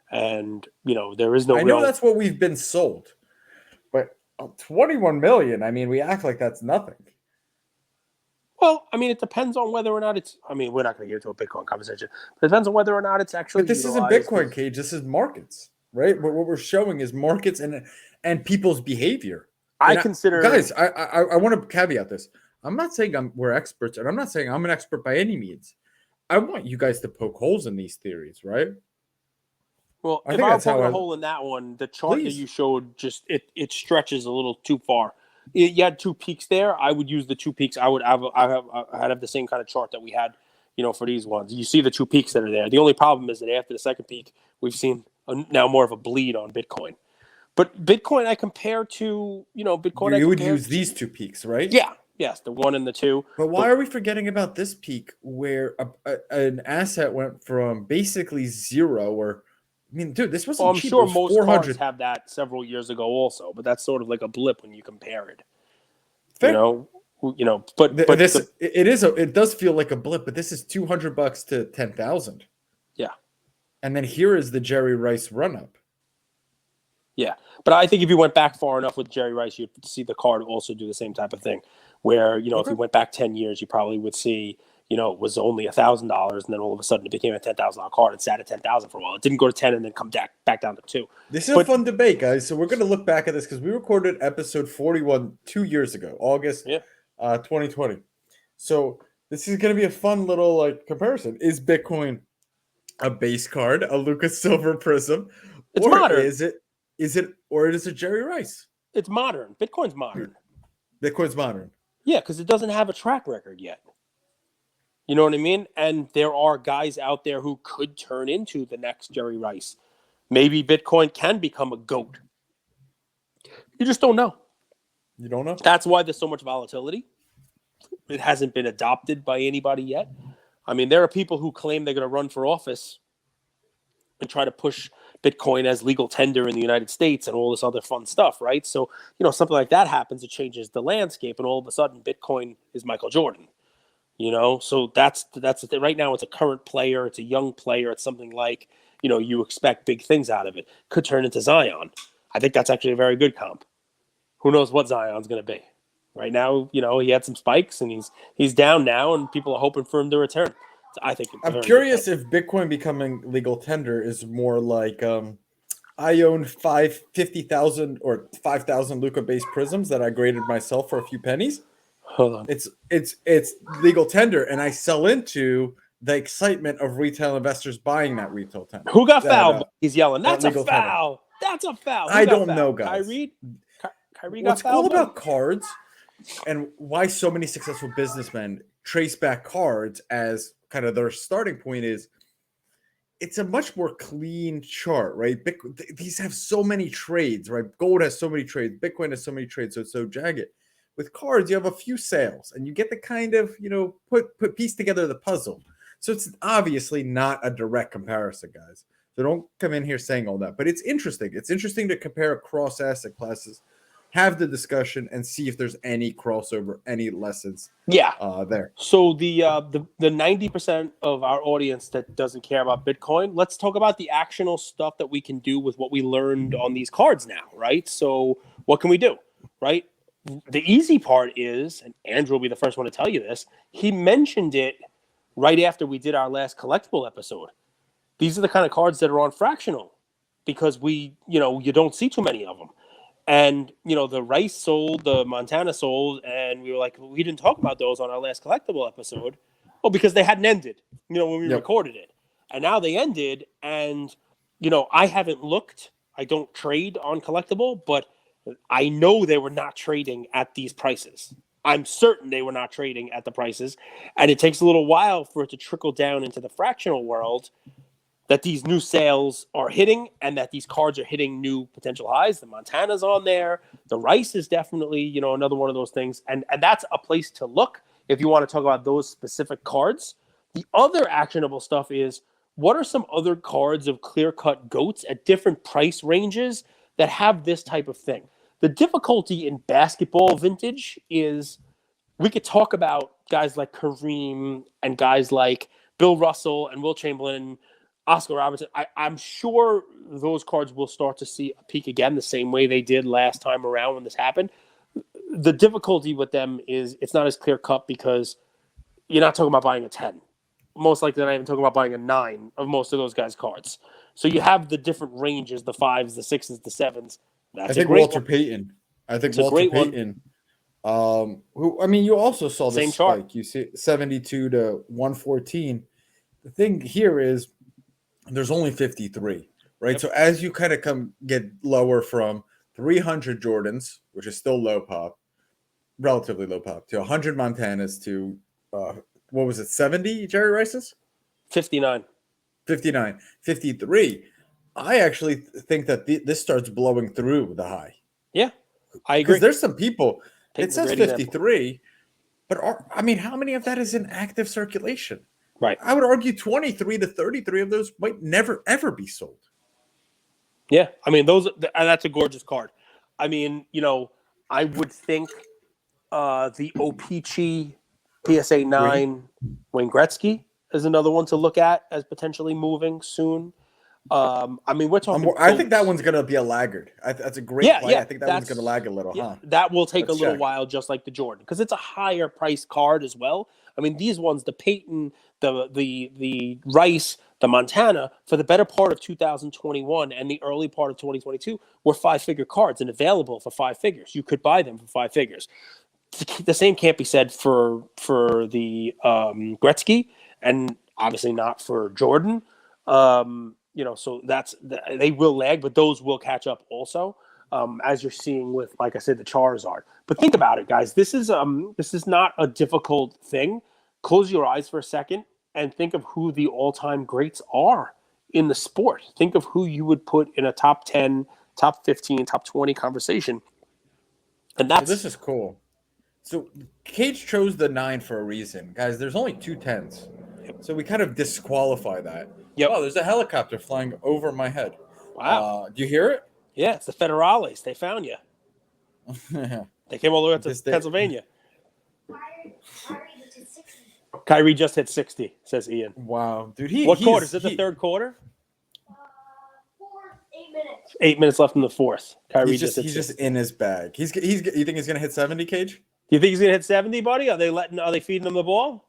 And, there is no I know that's what we've been sold, but 21 million, I mean, we act like that's nothing. Well, I mean, it depends on whether or not it's. I mean, we're not going to get into a Bitcoin conversation, but it depends on whether or not it's actually. But this isn't Bitcoin, Cage. This is markets, right? What we're showing is markets and people's behavior. I consider guys. I want to caveat this. I'm not saying we're experts, and I'm not saying I'm an expert by any means. I want you guys to poke holes in these theories, right? Well, if I were poking a hole in that one, the chart that you showed just it stretches a little too far. You had two peaks there. I would use the two peaks. I'd have the same kind of chart that we had, for these ones. You see the two peaks that are there. The only problem is that after the second peak, we've seen now more of a bleed on Bitcoin. But Bitcoin, I compare to, Bitcoin. You would use these two peaks, right? Yeah. Yes, the 1 and the 2. But why are we forgetting about this peak where an asset went from basically zero or I mean, dude, this wasn't cheap. I'm sure most cards have that several years ago also, but that's sort of like a blip when you compare it. Fair. It does feel like a blip, but this is $200 to 10,000. Yeah. And then here is the Jerry Rice run up. Yeah. But I think if you went back far enough with Jerry Rice, you'd see the card also do the same type of thing where, if you went back 10 years, you probably would see it was only $1,000, and then all of a sudden it became a $10,000 card. It sat at 10,000 for a while. It didn't go to 10 and then come back down to 2. This is a fun debate, guys. So we're going to look back at this because we recorded episode 41 2 years ago, August 2020. So this is going to be a fun little comparison. Is Bitcoin a base card, a Lucas Silver Prism, it's or modern? Is it Jerry Rice? It's modern. Bitcoin's modern. Bitcoin's modern. Yeah, because it doesn't have a track record yet. You know what I mean? And there are guys out there who could turn into the next Jerry Rice. Maybe Bitcoin can become a GOAT. You just don't know. You don't know? That's why there's so much volatility. It hasn't been adopted by anybody yet. I mean, there are people who claim they're going to run for office and try to push Bitcoin as legal tender in the United States and all this other fun stuff, right? So, something like that happens, it changes the landscape, and all of a sudden Bitcoin is Michael Jordan. So that's the thing. Right now it's a current player, it's a young player, it's something like, you expect big things out of it. Could turn into Zion. I think that's actually a very good comp. Who knows what Zion's going to be? Right now, he had some spikes and he's down now, and people are hoping for him to return. So I think I'm curious if Bitcoin becoming legal tender is more like I own 50,000 or 5,000 Luca-based prisms that I graded myself for a few pennies. Hold on. It's legal tender, and I sell into the excitement of retail investors buying that retail tender. Who got fouled? He's yelling, "That's a foul! Tender. That's a foul!" I don't know, guys. Kyrie What's got fouled. What's cool about cards, and why so many successful businessmen trace back cards as kind of their starting point is, it's a much more clean chart, right? These have so many trades, right? Gold has so many trades. Bitcoin has so many trades, so it's so jagged. With cards, you have a few sales, and you get the kind of, put piece together the puzzle. So it's obviously not a direct comparison, guys. So don't come in here saying all that. But it's interesting. It's interesting to compare across asset classes, have the discussion, and see if there's any crossover, any lessons. There. So the 90% of our audience that doesn't care about Bitcoin, let's talk about the actionable stuff that we can do with what we learned on these cards now, right? So what can we do, right? The easy part is, and Andrew will be the first one to tell you this, he mentioned it right after we did our last collectible episode. These are the kind of cards that are on fractional because you don't see too many of them. And, the Rice sold, the Montana sold, and we were like, we didn't talk about those on our last collectible episode. Well, because they hadn't ended, when we recorded it. And now they ended, and, I haven't looked. I don't trade on collectible, but I know they were not trading at these prices. I'm certain they were not trading at the prices. And it takes a little while for it to trickle down into the fractional world that these new sales are hitting and that these cards are hitting new potential highs. The Montana's on there. The Rice is definitely, another one of those things. And that's a place to look if you want to talk about those specific cards. The other actionable stuff is, what are some other cards of clear-cut GOATs at different price ranges that have this type of thing? The difficulty in basketball vintage is we could talk about guys like Kareem and guys like Bill Russell and Will Chamberlain, Oscar Robertson. I'm sure those cards will start to see a peak again the same way they did last time around when this happened. The difficulty with them is it's not as clear-cut because you're not talking about buying a 10. Most likely not even talking about buying a 9 of most of those guys' cards. So you have the different ranges, the 5s, the 6s, the sevens. I think Walter Payton. You also saw the spike. You see 72 to 114. The thing here is there's only 53, right? Yep. So as you kind of get lower from 300 Jordans, which is still relatively low pop, to 100 Montanas, to 70 Jerry Rice's? 59. 53. I actually think that this starts blowing through the high. Yeah, I agree. Because there's some people, it says 53, but how many of that is in active circulation? Right. I would argue 23 to 33 of those might never, ever be sold. Yeah, that's a gorgeous card. I would think the O-Pee-Chee PSA 9 Wayne Gretzky is another one to look at as potentially moving soon. We're talking. I think that one's gonna be a laggard. That's a great play. I think that one's gonna lag a little. That will take a little while, just like the Jordan, because it's a higher price card as well. These ones, the Peyton, the Rice, the Montana, for the better part of 2021 and the early part of 2022, were 5-figure cards and available for 5 figures. You could buy them for 5 figures. The same can't be said for the Gretzky, and obviously not for Jordan. So they will lag, but those will catch up also, as you're seeing with, like I said, the Charizard. But think about it, guys. This is not a difficult thing. Close your eyes for a second and think of who the all-time greats are in the sport. Think of who you would put in a top 10, top 15, top 20 conversation. And this is cool. So Cage chose the 9 for a reason, guys. There's only 2 10s, so we kind of disqualify that. Yep. Oh, there's a helicopter flying over my head. Wow. Do you hear it? Yeah, it's the Federales. They found you. They came all the way up to Pennsylvania. Kyrie just hit 60, says Ian. Wow, dude. What quarter? Is it the third quarter? 8 minutes. 8 minutes left in the fourth. Kyrie he's just in his bag. You think he's gonna hit 70, Cage? Do you think he's gonna hit 70, buddy? Are they feeding him the ball?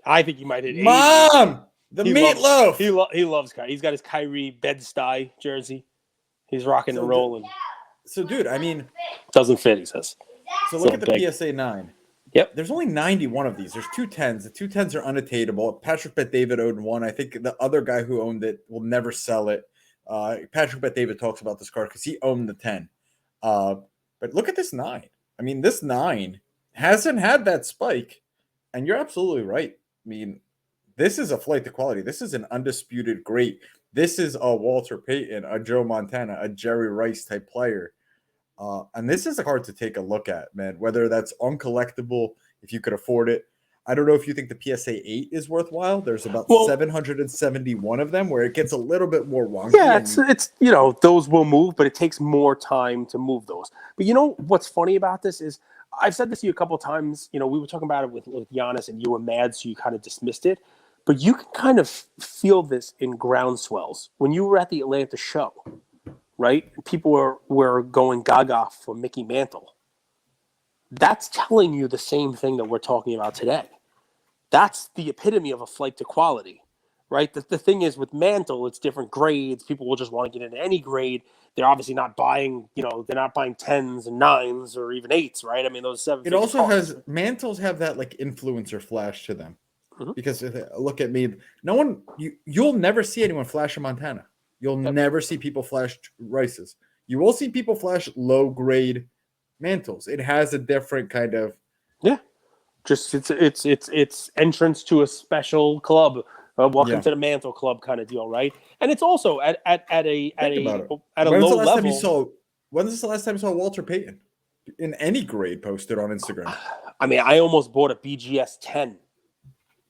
I think he might hit 80. Mom, the meatloaf. He loves Kyrie. He's got his Kyrie Bed-Stuy jersey. He's rocking and rolling. So, dude, I mean, doesn't fit. He says. So look at the PSA 9. Yep. There's only 91 of these. There's 2 10s. The 2 10s are unattainable. Patrick Bet-David owned one. I think the other guy who owned it will never sell it. Patrick Bet-David talks about this card because he owned the 10. But look at this 9. I mean, this 9 hasn't had that spike. And you're absolutely right. I mean, this is a flight to quality. This is an undisputed great. This is a Walter Payton, a Joe Montana, a Jerry Rice type player. And this is a card to take a look at, man, whether that's uncollectible, if you could afford it. I don't know if you think the PSA 8 is worthwhile. There's about 771 of them where it gets a little bit more wonky. Yeah, it's those will move, but it takes more time to move those. But you know what's funny about this is I've said this to you a couple of times. We were talking about it with Giannis, and you were mad, so you kind of dismissed it. But you can kind of feel this in groundswells. When you were at the Atlanta show, right? People were going gaga for Mickey Mantle. That's telling you the same thing that we're talking about today. That's the epitome of a flight to quality, right? The thing is with Mantle, it's different grades. People will just want to get into any grade. They're obviously not buying, they're not buying 10s and 9s or even 8s, right? I mean, those 7. It also has, Mantles have that like influencer flash to them. Mm-hmm. Because look at me, you'll never see anyone flash a Montana. You'll never see people flash Rices. You will see people flash low grade Mantles. It has a different kind of just it's entrance to a special club. Welcome to the Mantle Club kind of deal, right? And it's also at a low level. When was the last time you saw Walter Payton in any grade posted on Instagram? I mean, I almost bought a BGS 10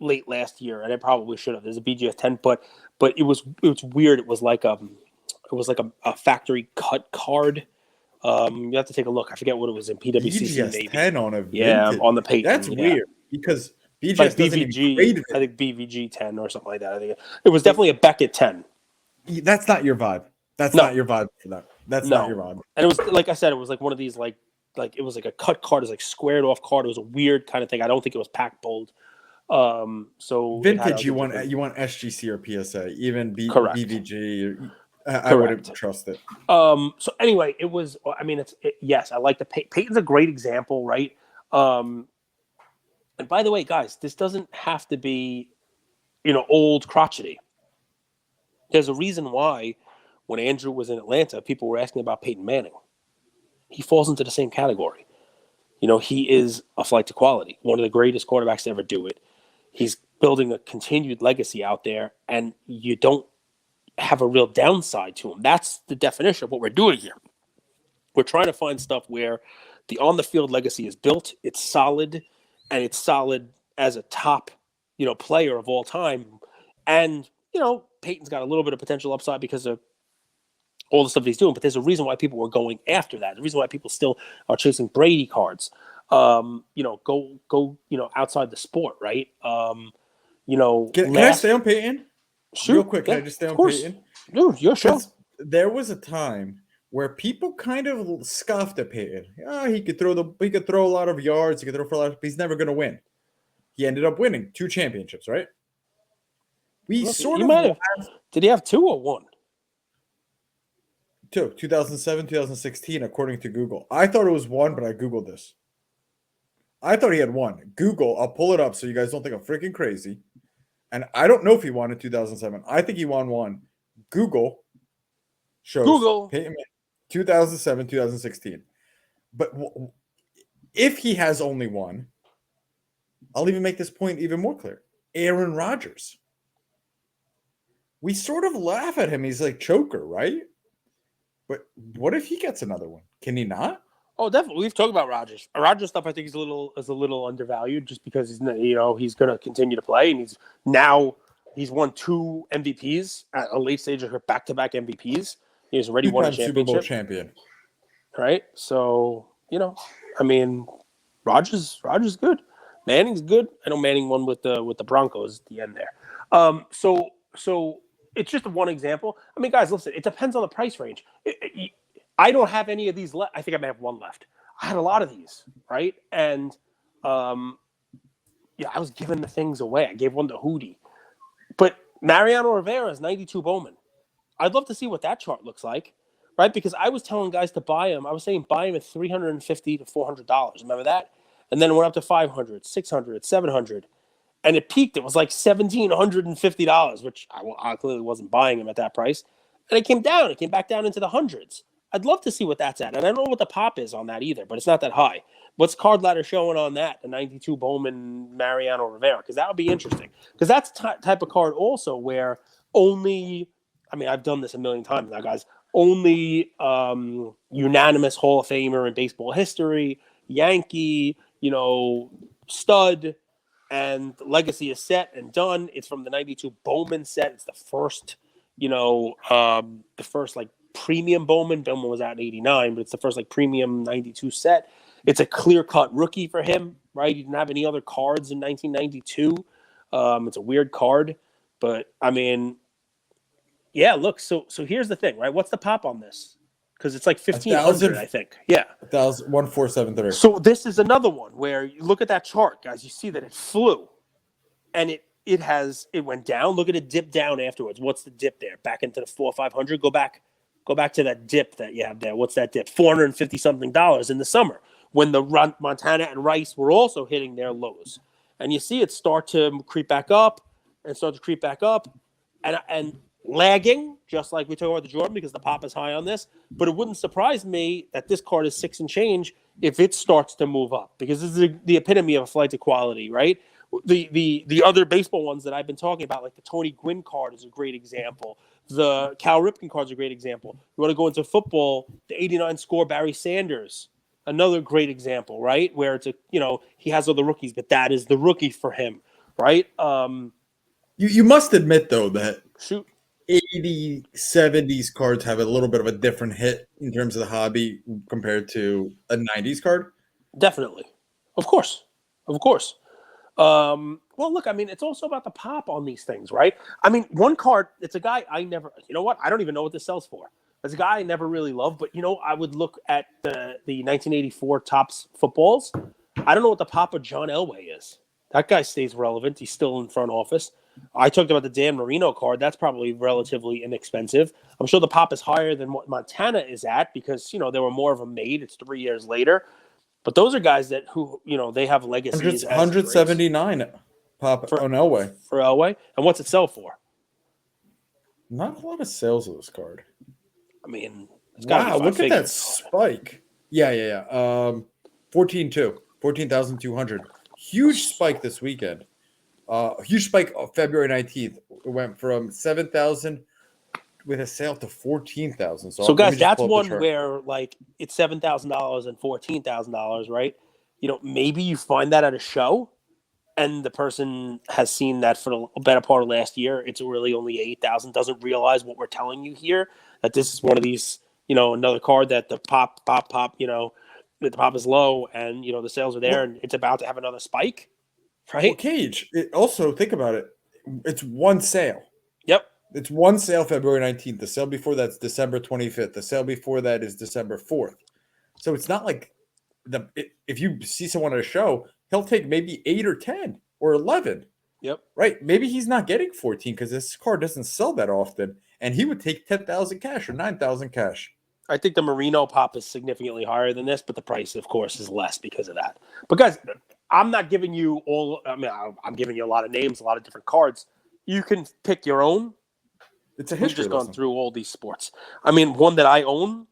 late last year, and I probably should have. There's a BGS 10, but it was weird. It was like a factory cut card. You have to take a look. I forget what it was in PWCC. BGS maybe 10 on a vintage. On the Peyton. That's weird because BGS like doesn't BVG. even grade it. I think BVG 10 or something like that. I think it was definitely a Beckett 10. That's not your vibe. That's not your vibe for that. That's not your vibe. And it was like I said, it was like one of these like it was like a cut card. It was like squared off card. It was a weird kind of thing. I don't think it was pack bold. So vintage, you want SGC or PSA, even BVG. I wouldn't trust it. So anyway, it was. I mean, yes, I like the Peyton's a great example, right? And by the way, guys, this doesn't have to be, old crotchety. There's a reason why when Andrew was in Atlanta, people were asking about Peyton Manning. He falls into the same category. He is a flight to quality, one of the greatest quarterbacks to ever do it. He's building a continued legacy out there, and you don't have a real downside to him. That's the definition of what we're doing here. We're trying to find stuff where the on-the-field legacy is built, it's solid, and it's solid as a top, player of all time. And, Peyton's got a little bit of potential upside because of all the stuff he's doing, but there's a reason why people were going after that. The reason why people still are chasing Brady cards. Go outside the sport, right? Can I stay on Peyton? Sure. Real quick, can I just stay on Peyton? Dude, you're sure. There was a time where people kind of scoffed at Peyton. He could throw a lot of yards, he could throw for a lot, but he's never going to win. He ended up winning 2 championships, right? Did he have 2 or 1? 2, 2007, 2016, according to Google. I thought it was 1, but I Googled this. I thought he had 1. Google, I'll pull it up so you guys don't think I'm freaking crazy. And I don't know if he won in 2007. I think he won 1. Google shows Peyton 2007, 2016. But if he has only 1, I'll even make this point even more clear. Aaron Rodgers. We sort of laugh at him. He's like choker, right? But what if he gets another one? Can he not? Oh, definitely. We've talked about Rodgers. Rodgers stuff, I think, is a little undervalued just because he's going to continue to play, and he's now He's won 2 MVPs at a late stage of her back-to-back MVPs. He's already won a Two-time Super Bowl championship. champion. Right? So, I mean, Rodgers is good. Manning's good. I know Manning won with the Broncos at the end there. So it's just one example. I mean, guys, listen, it depends on the price range. I don't have any of these left. I think I may have one left. I had a lot of these, right? And I was giving the things away. I gave one to Hootie. But Mariano Rivera's 92 Bowman. I'd love to see what that chart looks like, right? Because I was telling guys to buy him. I was saying buy him at $350 to $400. Remember that? And then it went up to $500, $600, $700. And it peaked. It was like $1,750, which I clearly wasn't buying him at that price. And it came down. It came back down into the hundreds. I'd love to see what that's at. And I don't know what the pop is on that either, but it's not that high. What's Card Ladder showing on that, the 92 Bowman Mariano Rivera? Because that would be interesting. Because that's type of card also where only, I mean, I've done this a million times now, guys, only unanimous Hall of Famer in baseball history, Yankee, stud, and legacy is set and done. It's from the 92 Bowman set. It's the first, like premium Bowman. Bowman was out in 89, but it's the first like premium 92 set. It's a clear-cut rookie for him, right? He didn't have any other cards in 1992. It's a weird card, but I mean, yeah, look, so here's the thing, right? What's the pop on this? Because it's like 1,500, I think. Yeah. 1,473. So this is another one where you look at that chart, guys, you see that it flew. And it went down. Look at it dip down afterwards. What's the dip there? Back into the 400 or 500. Go back to that dip that you have there. What's that dip? $450 something in the summer when the Montana and Rice were also hitting their lows. And you see it start to creep back up and lagging, just like we talked about the Jordan, because the pop is high on this. But it wouldn't surprise me that this card is 6 and change if it starts to move up, because this is the epitome of a flight to quality, right? The other baseball ones that I've been talking about, like the Tony Gwynn card is a great example. The Cal Ripken card is a great example. You want to go into football, the 89 score Barry Sanders, another great example, right? Where it's he has other rookies, but that is the rookie for him, right? You must admit though that shoot. 80s, 70s cards have a little bit of a different hit in terms of the hobby compared to a 90s card. Definitely. Of course. Well, look, I mean, it's also about the pop on these things, right? I mean, one card, it's a guy I never, I don't even know what this sells for. It's a guy I never really loved, but, I would look at the 1984 Topps footballs. I don't know what the pop of John Elway is. That guy stays relevant. He's still in front office. I talked about the Dan Marino card. That's probably relatively inexpensive. I'm sure the pop is higher than what Montana is at because, there were more of them made. It's 3 years later. But those are guys that they have legacies. 179 pop on Elway. For Elway. And what's it sell for? Not a lot of sales of this card. I mean, it's wow, look at that spike. Yeah. 14.2. 14,200. Huge spike this weekend. Huge spike on February 19th. It went from 7,000 with a sale to 14,000. So guys, that's one where like it's $7,000 and $14,000, right? Maybe you find that at a show, and the person has seen that for a better part of last year. It's really only 8,000. Doesn't realize what we're telling you here. That this is one of these, another card that the pop. The pop is low, and the sales are there, and it's about to have another spike. Right. Well, Cage, also think about it. It's one sale. Yep. It's one sale February 19th. The sale before that's December 25th. The sale before that is December 4th. So it's not like if you see someone at a show, he'll take maybe 8 or 10 or 11. Yep. Right. Maybe he's not getting 14 because this card doesn't sell that often. And he would take 10,000 cash or 9,000 cash. I think the Marino pop is significantly higher than this, but the price, of course, is less because of that. But guys, I'm not giving you all. I mean, I'm giving you a lot of names, a lot of different cards. You can pick your own. It's a history. We've just gone through all these sports. I mean, one that I own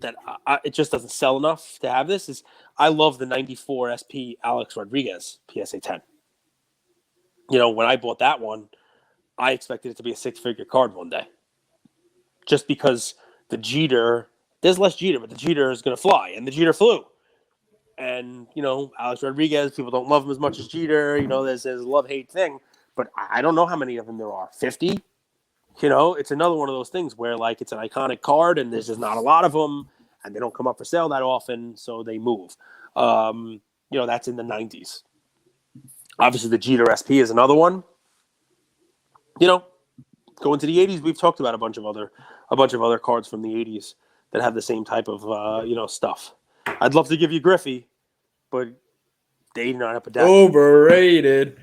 that it just doesn't sell enough to have this is I love the 94 Sp Alex Rodriguez PSA 10. When I bought that one, I expected it to be a 6-figure card one day. Just because the Jeter, there's less Jeter, but the Jeter is going to fly, and the Jeter flew. And, Alex Rodriguez, people don't love him as much as Jeter. There's a love-hate thing. but I don't know how many of them there are. 50? You know, it's another one of those things where, like, it's an iconic card and there's just not a lot of them and they don't come up for sale that often, so they move. You know, that's in the 90s. Obviously, the Jeter SP is another one. You know, going to the 80s, we've talked about a bunch of other cards from the 80s that have the same type of, stuff. I'd love to give you Griffey, but they did not have a deck. Overrated.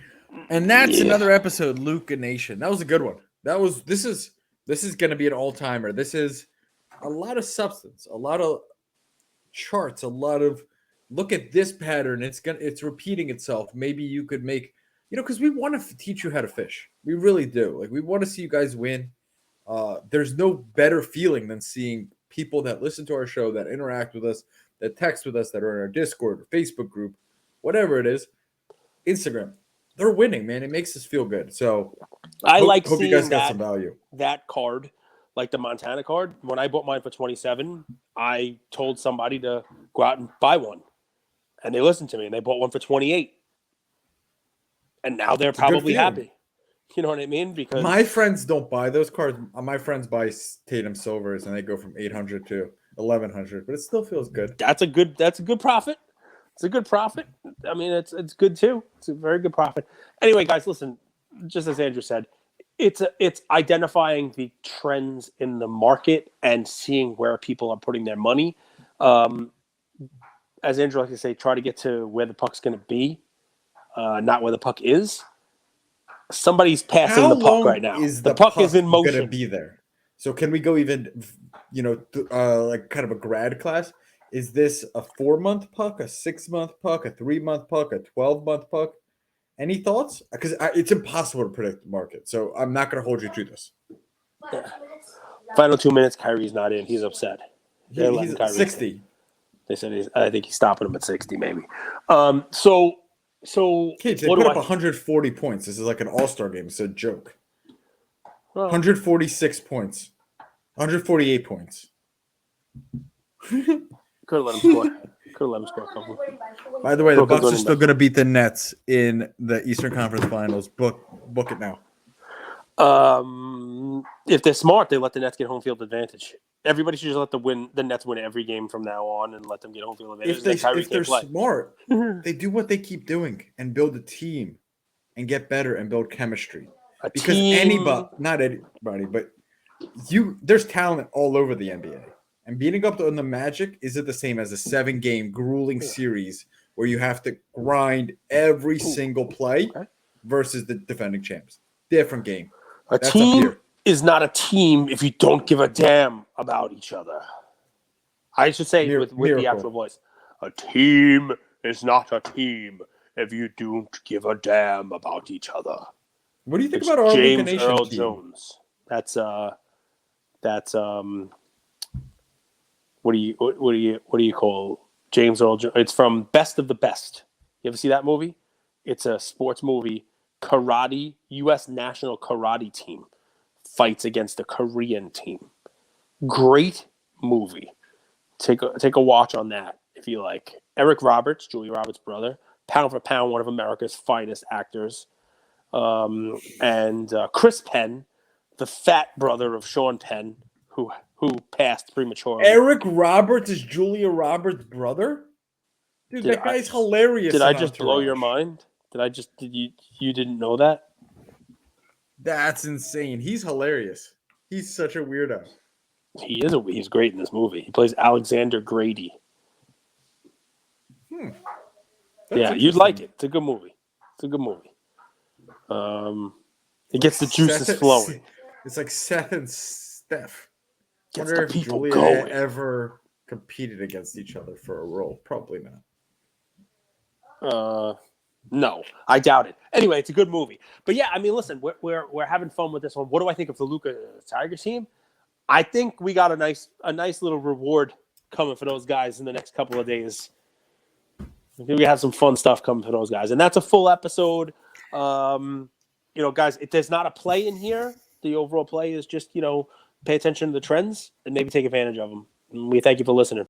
And that's another episode, Luca Nation. That was a good one. This is going to be an all-timer. This is a lot of substance, a lot of charts, a lot of look at this pattern. It's repeating itself. Maybe you could make, because we want to teach you how to fish. We really do. Like, we want to see you guys win. There's no better feeling than seeing people that listen to our show, that interact with us, that text with us, that are in our Discord or Facebook group, whatever it is, Instagram. They're winning, man. It makes us feel good. So I hope you seeing guys got some value. That card, like the Montana card. When I bought mine for $27, I told somebody to go out and buy one, and they listened to me and they bought one for $28, and now they're probably happy. You know what I mean? Because my friends don't buy those cards. My friends buy Tatum Silvers, and they go from 800 to 1100, but it still feels good. That's a good profit. It's a good profit. I mean, it's good too. It's a very good profit. Anyway, guys, listen. Just as Andrew said, it's identifying the trends in the market and seeing where people are putting their money. As Andrew likes to say, try to get to where the puck's going to be, not where the puck is. Somebody's passing the puck right now. The puck is in motion. Going to be there. So can we go even, like kind of a grad class? Is this a 4-month puck, a 6-month puck, a 3-month puck, a 12-month puck? Any thoughts? Because it's impossible to predict the market. So I'm not going to hold you to this. Yeah. Final 2 minutes, Kyrie's not in. He's upset. He's at 60. In. They said I think he's stopping him at 60, maybe. So kids, they put up 140 points. This is like an all-star game. It's a joke. 146 points. 148 points. Could have let him score a couple. By the way, the Bucks are still going to beat the Nets in the Eastern Conference Finals. Book it now. If they're smart, they let the Nets get home field advantage. Everybody should just let the Nets win every game from now on and let them get home field advantage. If they're smart, they do what they keep doing and build a team and get better and build chemistry. Not anybody, but there's talent all over the NBA. And beating up on the Magic isn't the same as a 7-game grueling series where you have to grind every single play versus the defending champs. Different game. That's team is not a team if you don't give a damn about each other. I should say with the actual voice. A team is not a team if you don't give a damn about each other. What do you think about our James Nation Earl team? Jones? That's what do you call James Earl Jones? It's from Best of the Best. You ever see that movie? It's a sports movie. Karate, U.S. national karate team fights against a Korean team. Great movie. Take a watch on that if you like. Eric Roberts, Julia Roberts' brother, pound for pound, one of America's finest actors. And Chris Penn, the fat brother of Sean Penn, who passed prematurely. Eric Roberts is Julia Roberts' brother? Dude, that guy's hilarious. Did I just blow your mind? You didn't know that? That's insane. He's hilarious. He's such a weirdo. He's great in this movie. He plays Alexander Grady. Yeah, you'd like it. It's a good movie. It gets the juices flowing. It's like Seth and Steph. I Gets wonder the if people Julia going. ever competed against each other for a role. Probably not. No, I doubt it. Anyway, it's a good movie. But yeah, I mean, listen, we're having fun with this one. What do I think of the Luka Tigers team? I think we got a nice little reward coming for those guys in the next couple of days. I think we have some fun stuff coming for those guys, and that's a full episode. Guys, if there's not a play in here, the overall play is just pay attention to the trends and maybe take advantage of them. And we thank you for listening.